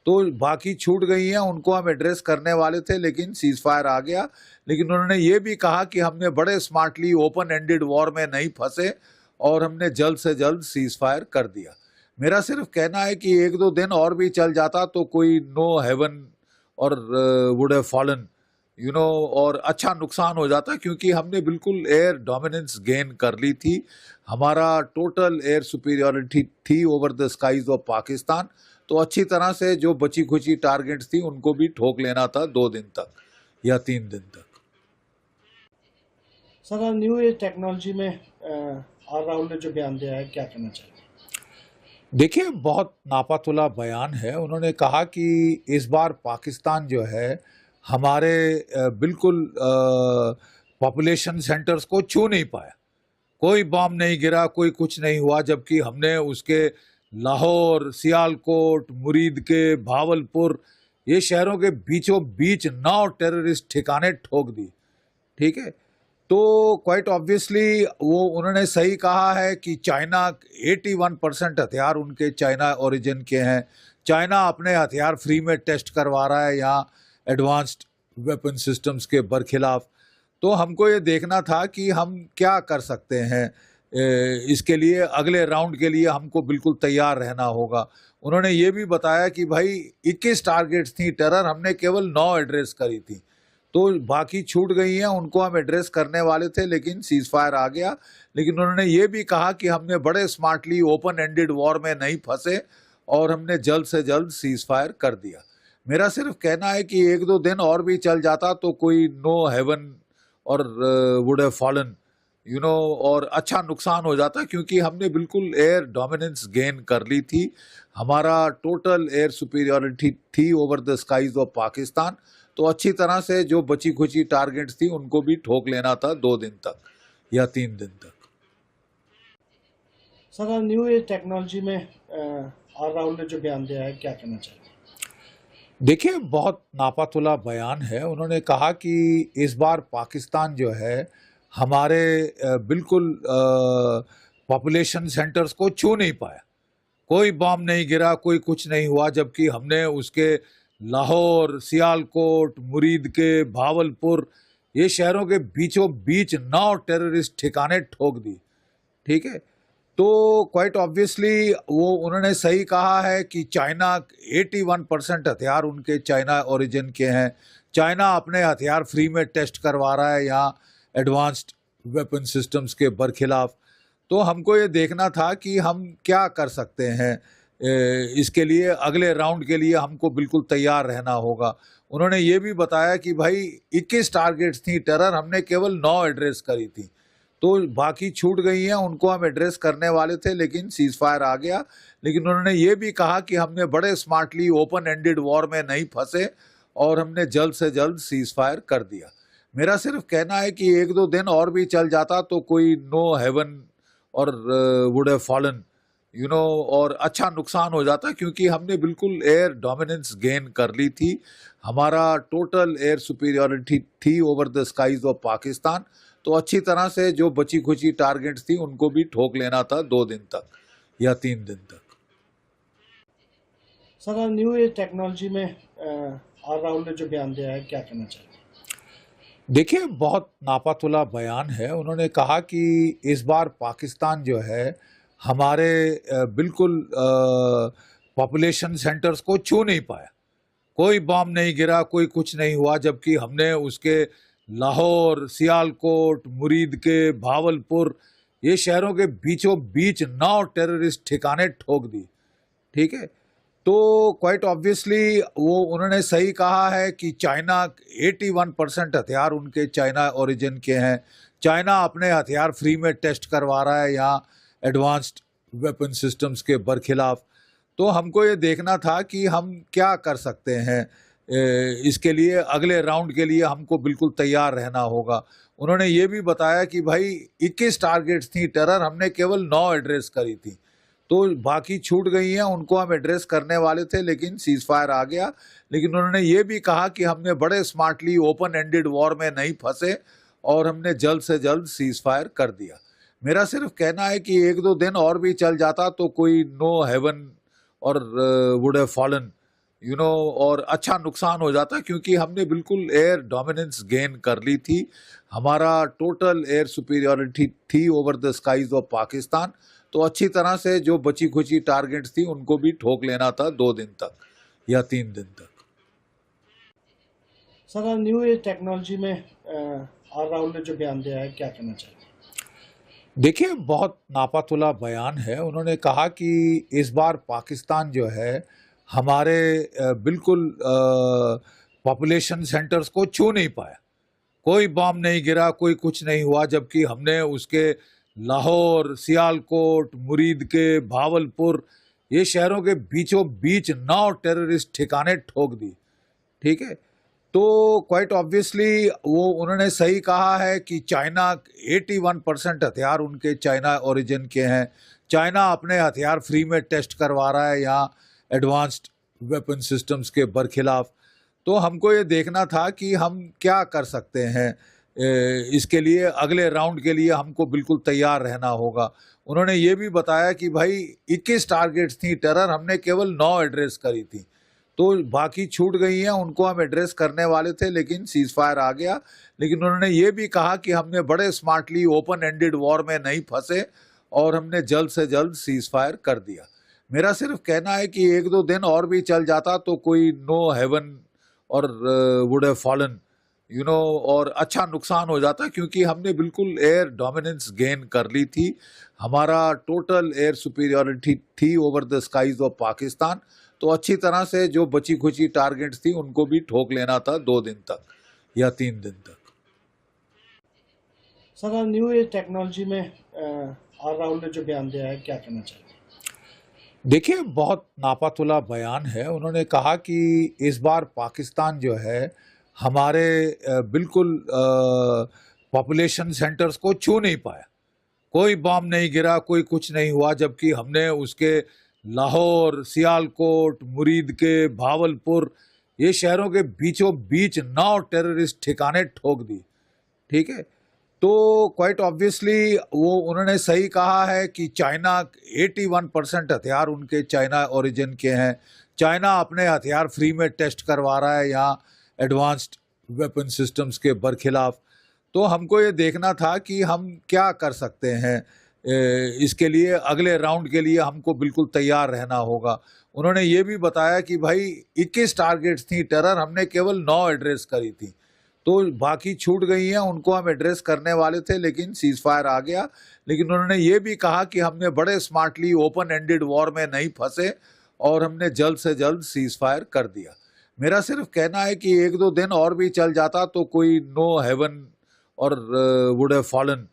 S1: तो बाकी छूट गई हैं, उनको हम एड्रेस करने वाले थे लेकिन सीज फायर आ गया। लेकिन उन्होंने ये भी कहा कि हमने बड़े स्मार्टली ओपन एंडेड वॉर में नहीं फंसे और हमने जल्द से जल्द सीज फायर कर दिया। मेरा सिर्फ कहना है कि 1-2 दिन और भी चल जाता तो कोई नो हेवन और वुड हैव फॉलन और अच्छा नुकसान हो जाता, क्योंकि हमने बिल्कुल एयर डोमिनेंस गेन कर ली थी। हमारा टोटल एयर सुपीरियरिटी थी over the skies of Pakistan. तो अच्छी तरह से जो बची खुची टारगेट्स थी उनको भी ठोक लेना था 2 दिन तक या 3 दिन तक।
S2: सर, न्यू एज टेक्नोलॉजी में आर राहुल ने जो बयान दिया है, क्या कहना चाहिए?
S1: देखिए, बहुत नापातुला बयान है। उन्होंने कहा कि इस बार पाकिस्तान जो है हमारे बिल्कुल पॉपुलेशन सेंटर्स को छू नहीं पाया। कोई बॉम्ब नहीं गिरा, कोई कुछ नहीं हुआ, जबकि हमने उसके लाहौर, सियालकोट, मुरीद के, भावलपुर ये शहरों के बीचों बीच 9 टेररिस्ट ठिकाने ठोक दी। ठीक है, तो क्वाइट ऑब्वियसली वो उन्होंने सही कहा है कि चाइना 81% हथियार उनके चाइना ओरिजिन के हैं। चाइना अपने हथियार फ्री में टेस्ट करवा रहा है यहाँ एडवांस्ड वेपन सिस्टम्स के बरखिलाफ। तो हमको ये देखना था कि हम क्या कर सकते हैं। इसके लिए अगले राउंड के लिए हमको बिल्कुल तैयार रहना होगा। उन्होंने ये भी बताया कि भाई 21 टारगेट्स थी टेरर, हमने केवल 9 एड्रेस करी थी, तो बाकी छूट गई हैं, उनको हम एड्रेस करने वाले थे लेकिन सीज फायर आ गया। लेकिन उन्होंने ये भी कहा कि हमने बड़े स्मार्टली ओपन एंडेड वॉर में नहीं फंसे और हमने जल्द से जल्द सीज फायर कर दिया। मेरा सिर्फ कहना है कि 1-2 दिन और भी चल जाता तो कोई नो हेवन और वुड हैव फॉलन और अच्छा नुकसान हो जाता, क्योंकि हमने बिल्कुल एयर डोमिनेंस गेन कर ली थी। हमारा टोटल एयर सुपीरियरिटी थी over the skies of Pakistan. तो अच्छी तरह से जो बची खुची टारगेट्स थी उनको भी ठोक लेना था 2 दिन तक या 3 दिन तक।
S2: सर, न्यू एज टेक्नोलॉजी में आर राहुल ने जो बयान दिया है, क्या कहना चाहिए?
S1: देखिए, बहुत नापातुला बयान है। उन्होंने कहा कि इस बार पाकिस्तान जो है हमारे बिल्कुल पॉपुलेशन सेंटर्स को छू नहीं पाया। कोई बॉम्ब नहीं गिरा, कोई कुछ नहीं हुआ, जबकि हमने उसके लाहौर, सियालकोट, मुरीद के, भावलपुर ये शहरों के बीचों बीच 9 टेररिस्ट ठिकाने ठोक दी। ठीक है, तो क्वाइट ऑब्वियसली वो उन्होंने सही कहा है कि चाइना 81% हथियार उनके चाइना ओरिजिन के हैं। चाइना अपने हथियार फ्री में टेस्ट करवा रहा है यहाँ एडवांस्ड वेपन सिस्टम्स के बरखिलाफ। तो हमको ये देखना था कि हम क्या कर सकते हैं। इसके लिए अगले राउंड के लिए हमको बिल्कुल तैयार रहना होगा। उन्होंने ये भी बताया कि भाई 21 टारगेट्स थी टेरर, हमने केवल 9 एड्रेस करी थी, तो बाकी छूट गई हैं, उनको हम एड्रेस करने वाले थे लेकिन सीज फायर आ गया। लेकिन उन्होंने ये भी कहा कि हमने बड़े स्मार्टली ओपन एंडेड वॉर में नहीं फंसे और हमने जल्द से जल्द सीज फायर कर दिया। मेरा सिर्फ कहना है कि 1-2 दिन और भी चल जाता तो कोई नो हेवन और वुड हैव फॉलन और अच्छा नुकसान हो जाता, क्योंकि हमने बिल्कुल एयर डोमिनेंस गेन कर ली थी। हमारा टोटल एयर सुपीरियरिटी थी over the skies of Pakistan. तो अच्छी तरह से जो बची खुची टारगेट्स थी उनको भी ठोक लेना था 2 दिन तक या 3 दिन तक।
S2: सर, न्यू एज टेक्नोलॉजी में आर राहुल ने जो बयान दिया है, क्या कहना चाहिए?
S1: देखिए, बहुत नापातुला बयान है। उन्होंने कहा कि इस बार पाकिस्तान जो है हमारे बिल्कुल पॉपुलेशन सेंटर्स को छू नहीं पाया। कोई बॉम्ब नहीं गिरा, कोई कुछ नहीं हुआ, जबकि हमने उसके लाहौर, सियालकोट, मुरीद के, भावलपुर ये शहरों के बीचों बीच 9 टेररिस्ट ठिकाने ठोक दी। ठीक है, तो क्वाइट ऑब्वियसली वो उन्होंने सही कहा है कि चाइना 81% हथियार उनके चाइना ओरिजिन के हैं। चाइना अपने हथियार फ्री में टेस्ट करवा रहा है यहाँ एडवांस्ड वेपन सिस्टम्स के बरखिलाफ। तो हमको ये देखना था कि हम क्या कर सकते हैं। इसके लिए अगले राउंड के लिए हमको बिल्कुल तैयार रहना होगा। उन्होंने ये भी बताया कि भाई 21 टारगेट्स थी टेरर, हमने केवल 9 एड्रेस करी थी, तो बाकी छूट गई हैं, उनको हम एड्रेस करने वाले थे लेकिन सीज फायर आ गया। लेकिन उन्होंने ये भी कहा कि हमने बड़े स्मार्टली ओपन एंडेड वॉर में नहीं फंसे और हमने जल्द से जल्द सीज फायर कर दिया। मेरा सिर्फ कहना है कि 1-2 दिन और भी चल जाता तो कोई नो हेवन और वुड हैव फॉलन और अच्छा नुकसान हो जाता, क्योंकि हमने बिल्कुल एयर डोमिनेंस गेन कर ली थी। हमारा टोटल एयर सुपीरियरिटी थी over the skies of Pakistan. तो अच्छी तरह से जो बची खुची टारगेट्स थी उनको भी ठोक लेना था 2 दिन तक या 3 दिन तक।
S2: सर, न्यू एज टेक्नोलॉजी में आर राहुल ने जो बयान दिया है, क्या कहना चाहिए?
S1: देखिए, बहुत नापातुला बयान है। उन्होंने कहा कि इस बार पाकिस्तान जो है हमारे बिल्कुल पॉपुलेशन सेंटर्स को छू नहीं पाया। कोई बॉम्ब नहीं गिरा, कोई कुछ नहीं हुआ, जबकि हमने उसके लाहौर, सियालकोट, मुरीद के, भावलपुर ये शहरों के बीचों बीच 9 टेररिस्ट ठिकाने ठोक दी। ठीक है, तो क्वाइट ऑब्वियसली वो उन्होंने सही कहा है कि चाइना 81% हथियार उनके चाइना ओरिजिन के हैं। चाइना अपने हथियार फ्री में टेस्ट करवा रहा है यहाँ एडवांस्ड वेपन सिस्टम्स के बरखिलाफ। तो हमको ये देखना था कि हम क्या कर सकते हैं। इसके लिए अगले राउंड के लिए हमको बिल्कुल तैयार रहना होगा। उन्होंने ये भी बताया कि भाई 21 टारगेट्स थी टेरर, हमने केवल 9 एड्रेस करी थी, तो बाकी छूट गई हैं उनको हम एड्रेस करने वाले थे, लेकिन सीज फायर आ गया। लेकिन उन्होंने ये भी कहा कि हमने बड़े स्मार्टली ओपन एंडेड वॉर में नहीं फंसे और हमने जल्द से जल्द सीज फायर कर दिया। मेरा सिर्फ कहना है कि 1-2 दिन और भी चल जाता तो कोई नो हेवन और वुड हैव फॉलन और अच्छा नुकसान हो जाता, क्योंकि हमने बिल्कुल एयर डोमिनेंस गेन कर ली थी। हमारा टोटल एयर सुपीरियरिटी थी over the skies of Pakistan. तो अच्छी तरह से जो बची खुची टारगेट्स थी उनको भी ठोक लेना था 2 दिन तक या 3 दिन तक।
S2: सर, न्यू एज टेक्नोलॉजी में आर राहुल ने जो बयान दिया है, क्या कहना चाहिए?
S1: देखिए, बहुत नापातुला बयान है। उन्होंने कहा कि इस बार पाकिस्तान जो है हमारे बिल्कुल पॉपुलेशन सेंटर्स को छू नहीं पाया। कोई बॉम्ब नहीं गिरा, कोई कुछ नहीं हुआ, जबकि हमने उसके लाहौर, सियालकोट, मुरीद के, भावलपुर ये शहरों के बीचों बीच 9 टेररिस्ट ठिकाने ठोक दी। ठीक है, तो क्वाइट ऑब्वियसली वो उन्होंने सही कहा है कि चाइना 81% हथियार उनके चाइना ओरिजिन के हैं। चाइना अपने हथियार फ्री में टेस्ट करवा रहा है यहाँ एडवांस्ड वेपन सिस्टम्स के बरखिलाफ। तो हमको ये देखना था कि हम क्या कर सकते हैं। इसके लिए अगले राउंड के लिए हमको बिल्कुल तैयार रहना होगा। उन्होंने ये भी बताया कि भाई 21 टारगेट्स थी टेरर, हमने केवल 9 एड्रेस करी थी, तो बाकी छूट गई हैं उनको हम एड्रेस करने वाले थे, लेकिन सीज फायर आ गया। लेकिन उन्होंने ये भी कहा कि हमने बड़े स्मार्टली ओपन एंडेड वॉर में नहीं फंसे और हमने जल्द से जल्द सीज फायर कर दिया। मेरा सिर्फ कहना है कि 1-2 दिन और भी चल जाता तो कोई नो हेवन और वुड हैव फॉलन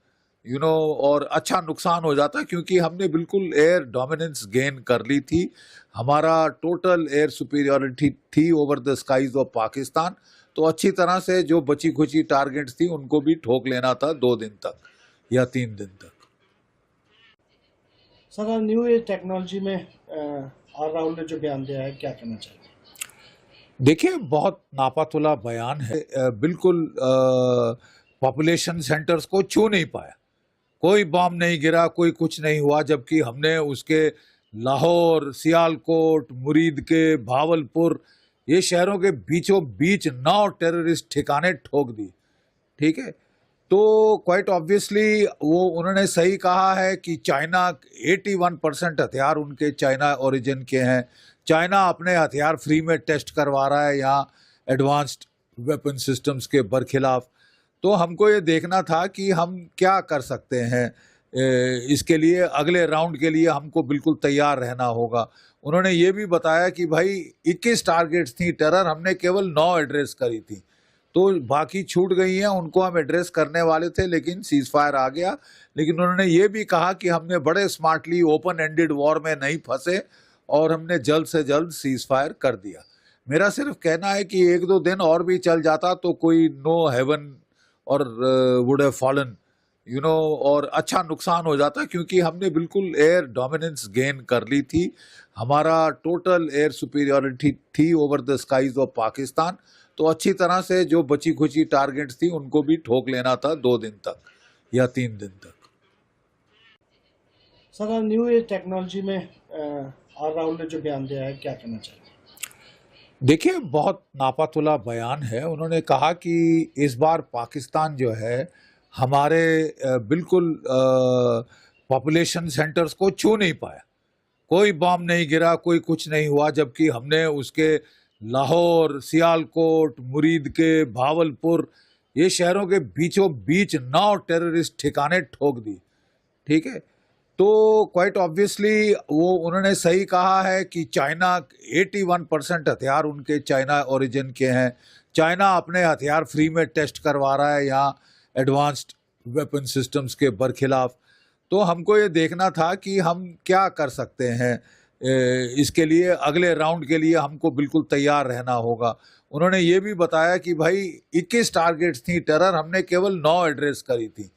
S1: और अच्छा नुकसान हो जाता, क्योंकि हमने बिल्कुल एयर डोमिनेंस गेन कर ली थी। हमारा टोटल एयर सुपीरियरिटी थी over the skies of Pakistan. तो अच्छी तरह से जो बची खुची टारगेट्स थी उनको भी ठोक लेना था 2 दिन तक या 3 दिन तक।
S2: सर, न्यू एज टेक्नोलॉजी में आर राहुल ने जो बयान दिया है, क्या कहना चाहिए?
S1: देखिए, बहुत नापातुला बयान है। बिल्कुल पॉपुलेशन सेंटर्स को छू नहीं पाया। कोई बॉम्ब नहीं गिरा, कोई कुछ नहीं हुआ, जबकि हमने उसके लाहौर, सियालकोट, मुरीद के, भावलपुर ये शहरों के बीचों बीच 9 टेररिस्ट ठिकाने ठोक दी। ठीक है, तो क्वाइट ऑब्वियसली वो उन्होंने सही कहा है कि चाइना 81% हथियार उनके चाइना ओरिजिन के हैं। चाइना अपने हथियार फ्री में टेस्ट करवा रहा है यहाँ एडवांस्ड वेपन सिस्टम्स के बरखिलाफ। तो हमको ये देखना था कि हम क्या कर सकते हैं। इसके लिए अगले राउंड के लिए हमको बिल्कुल तैयार रहना होगा। उन्होंने ये भी बताया कि भाई 21 टारगेट्स थी टेरर, हमने केवल 9 एड्रेस करी थी, तो बाकी छूट गई हैं उनको हम एड्रेस करने वाले थे, लेकिन सीज फायर आ गया। लेकिन उन्होंने ये भी कहा कि हमने बड़े स्मार्टली ओपन एंडेड वॉर में नहीं फंसे और हमने जल्द से जल्द सीज फायर कर दिया। मेरा सिर्फ कहना है कि 1-2 दिन और भी चल जाता तो कोई नो हेवन और वुड हैव फॉलन और अच्छा नुकसान हो जाता, क्योंकि हमने बिल्कुल एयर डोमिनेंस गेन कर ली थी। हमारा टोटल एयर सुपीरियरिटी थी over the skies of Pakistan. तो अच्छी तरह से जो बची खुची टारगेट्स थी उनको भी ठोक लेना था 2 दिन तक या 3 दिन तक।
S2: सर, न्यू एज टेक्नोलॉजी में आर राहुल ने जो बयान दिया है, क्या कहना चाहिए?
S1: देखिए, बहुत नापातुला बयान है। उन्होंने कहा कि इस बार पाकिस्तान जो है हमारे बिल्कुल पॉपुलेशन सेंटर्स को छू नहीं पाया। कोई बॉम्ब नहीं गिरा, कोई कुछ नहीं हुआ, जबकि हमने उसके लाहौर, सियालकोट, मुरीद के, भावलपुर ये शहरों के बीचों बीच 9 टेररिस्ट ठिकाने ठोक दी। ठीक है, तो क्वाइट ऑब्वियसली वो उन्होंने सही कहा है कि चाइना 81% हथियार उनके चाइना ओरिजिन के हैं। चाइना अपने हथियार फ्री में टेस्ट करवा रहा है यहाँ एडवांस्ड वेपन सिस्टम्स के बरखिलाफ। तो हमको ये देखना था कि हम क्या कर सकते हैं। इसके लिए अगले राउंड के लिए हमको बिल्कुल तैयार रहना होगा। उन्होंने ये भी बताया कि भाई 21 टारगेट्स थी टेरर, हमने केवल 9 एड्रेस करी थी,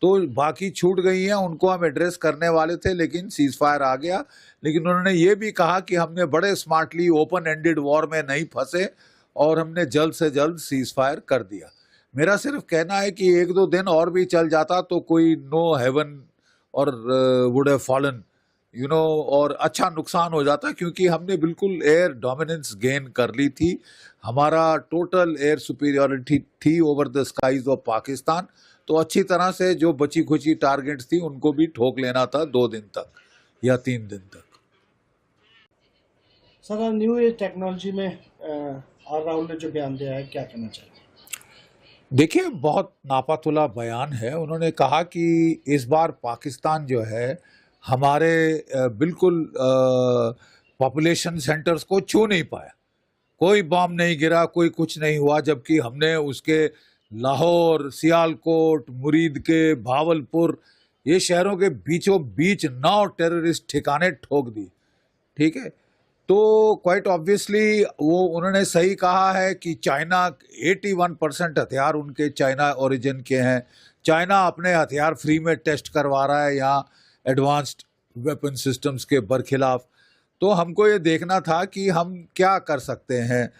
S1: तो बाकी छूट गई हैं उनको हम एड्रेस करने वाले थे, लेकिन सीज फायर आ गया। लेकिन उन्होंने ये भी कहा कि हमने बड़े स्मार्टली ओपन एंडेड वॉर में नहीं फंसे और हमने जल्द से जल्द सीज फायर कर दिया। मेरा सिर्फ कहना है कि 1-2 दिन और भी चल जाता तो कोई नो हेवन और वुड हैव फॉलन और अच्छा नुकसान हो जाता क्योंकि हमने बिल्कुल एयर डोमिनेंस गेन कर ली थी। हमारा टोटल एयर सुपीरियॉरिटी थी over the skies of Pakistan. तो अच्छी तरह से जो बची खुची टारगेट्स थी उनको भी ठोक लेना था 2 दिन तक या 3 दिन तक।
S2: सर, न्यू एज टेक्नोलॉजी में आर राहुल ने जो बयान दिया है, क्या कहना चाहिए?
S1: देखिए, बहुत नापातुला बयान है। उन्होंने कहा कि इस बार पाकिस्तान जो है हमारे बिल्कुल पॉपुलेशन सेंटर्स को छू नहीं पाया। कोई बॉम्ब नहीं गिरा, कोई कुछ नहीं हुआ, जबकि हमने उसके लाहौर, सियालकोट, मुरीद के, भावलपुर ये शहरों के बीचों बीच 9 टेररिस्ट ठिकाने ठोक दी। ठीक है, तो क्वाइट ऑब्वियसली वो उन्होंने सही कहा है कि चाइना 81% हथियार उनके चाइना ओरिजिन के हैं। चाइना अपने हथियार फ्री में टेस्ट करवा रहा है यहाँ एडवांस्ड वेपन सिस्टम्स के बरखिलाफ। तो हमको ये देखना था कि हम क्या कर सकते हैं।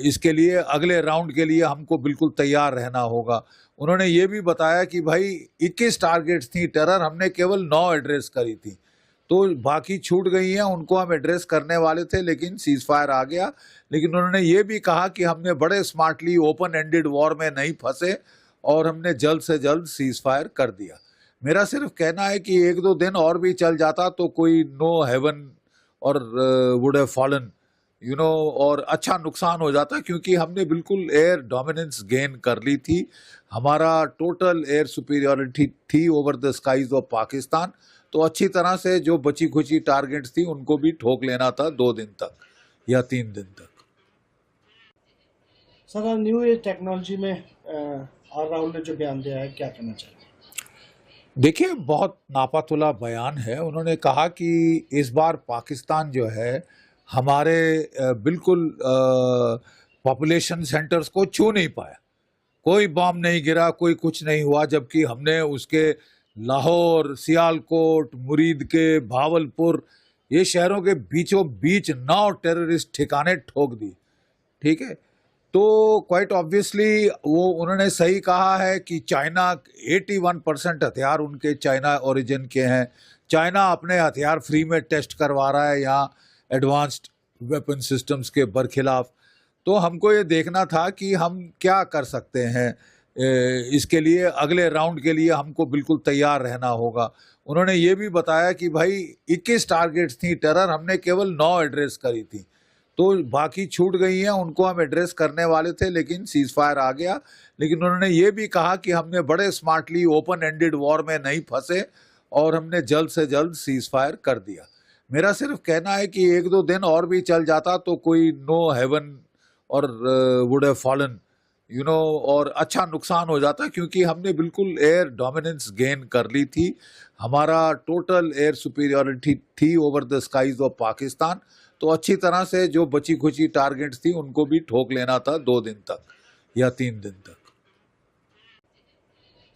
S1: इसके लिए अगले राउंड के लिए हमको बिल्कुल तैयार रहना होगा। उन्होंने ये भी बताया कि भाई 21 टारगेट्स थी टेरर, हमने केवल 9 एड्रेस करी थी, तो बाकी छूट गई हैं, उनको हम एड्रेस करने वाले थे लेकिन सीज फायर आ गया। लेकिन उन्होंने ये भी कहा कि हमने बड़े स्मार्टली ओपन एंडेड वॉर में नहीं फंसे और हमने जल्द से जल्द सीज फायर कर दिया। मेरा सिर्फ कहना है कि 1-2 दिन और भी चल जाता तो कोई नो हेवन और वुड हैव फॉलन और अच्छा नुकसान हो जाता क्योंकि हमने बिल्कुल एयर डोमिनेंस गेन कर ली थी। हमारा टोटल एयर सुपीरियॉरिटी थी over the skies of Pakistan. तो अच्छी तरह से जो बची खुची टारगेट्स थी उनको भी ठोक लेना था 2 दिन तक या 3 दिन तक।
S2: सर, न्यू एज टेक्नोलॉजी में आर राहुल ने जो बयान दिया है, क्या कहना चाहिए?
S1: देखिए, बहुत नापातुला बयान है। उन्होंने कहा कि इस बार पाकिस्तान जो है हमारे बिल्कुल पॉपुलेशन सेंटर्स को छू नहीं पाया। कोई बॉम्ब नहीं गिरा, कोई कुछ नहीं हुआ, जबकि हमने उसके लाहौर, सियालकोट, मुरीद के, भावलपुर ये शहरों के बीचों बीच 9 टेररिस्ट ठिकाने ठोक दी। ठीक है, तो क्वाइट ऑब्वियसली वो उन्होंने सही कहा है कि चाइना 81% हथियार उनके चाइना ओरिजिन के हैं। चाइना अपने हथियार फ्री में टेस्ट करवा रहा है यहाँ एडवांस्ड वेपन सिस्टम्स के बरखिलाफ। तो हमको ये देखना था कि हम क्या कर सकते हैं। इसके लिए अगले राउंड के लिए हमको बिल्कुल तैयार रहना होगा। उन्होंने ये भी बताया कि भाई 21 टारगेट्स थी टेरर, हमने केवल 9 एड्रेस करी थी, तो बाकी छूट गई हैं, उनको हम एड्रेस करने वाले थे लेकिन सीज फायर आ गया। लेकिन उन्होंने ये भी कहा कि हमने बड़े स्मार्टली ओपन एंडेड वॉर में नहीं फंसे और हमने जल्द से जल्द सीज फायर कर दिया। मेरा सिर्फ कहना है कि 1-2 दिन और भी चल जाता तो कोई नो हेवन और वुड हैव फॉलन और अच्छा नुकसान हो जाता क्योंकि हमने बिल्कुल एयर डोमिनेंस गेन कर ली थी। हमारा टोटल एयर सुपीरियॉरिटी थी over the skies of Pakistan. तो अच्छी तरह से जो बची खुची टारगेट्स थी उनको भी ठोक लेना था 2 दिन तक या 3 दिन तक।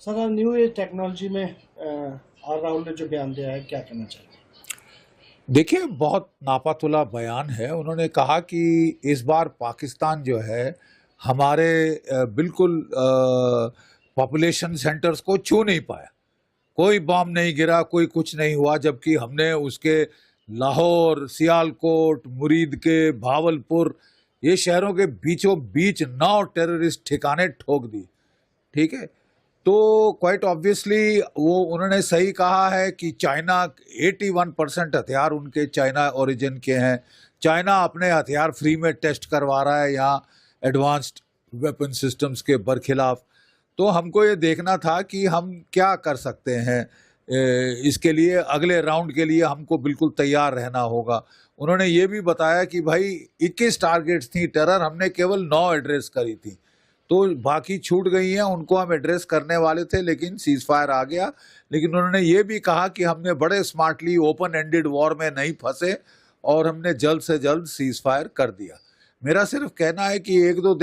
S2: सर, न्यू एज टेक्नोलॉजी में आर राहुल ने जो बयान दिया है, क्या कहना चाहिए?
S1: देखिए, बहुत नापातुला बयान है। उन्होंने कहा कि इस बार पाकिस्तान जो है हमारे बिल्कुल पॉपुलेशन सेंटर्स को छू नहीं पाया। कोई बॉम्ब नहीं गिरा, कोई कुछ नहीं हुआ, जबकि हमने उसके लाहौर, सियालकोट, मुरीद के, भावलपुर ये शहरों के बीचों बीच 9 टेररिस्ट ठिकाने ठोक दी। ठीक है, तो क्वाइट ऑब्वियसली वो उन्होंने सही कहा है कि चाइना 81% हथियार उनके चाइना ओरिजिन के हैं। चाइना अपने हथियार फ्री में टेस्ट करवा रहा है यहाँ एडवांस्ड वेपन सिस्टम्स के बरखिलाफ। तो हमको ये देखना था कि हम क्या कर सकते हैं। इसके लिए अगले राउंड के लिए हमको बिल्कुल तैयार रहना होगा। उन्होंने ये भी बताया कि भाई 21 टारगेट्स थी टेरर, हमने केवल 9 एड्रेस करी थी, तो बाकी छूट गई हैं, उनको हम एड्रेस करने वाले थे लेकिन सीज फायर आ गया। लेकिन उन्होंने ये भी कहा कि हमने बड़े स्मार्टली ओपन एंडेड वॉर में नहीं फंसे और हमने जल्द से जल्द सीज फायर कर दिया। मेरा सिर्फ कहना है कि 1-2 दिन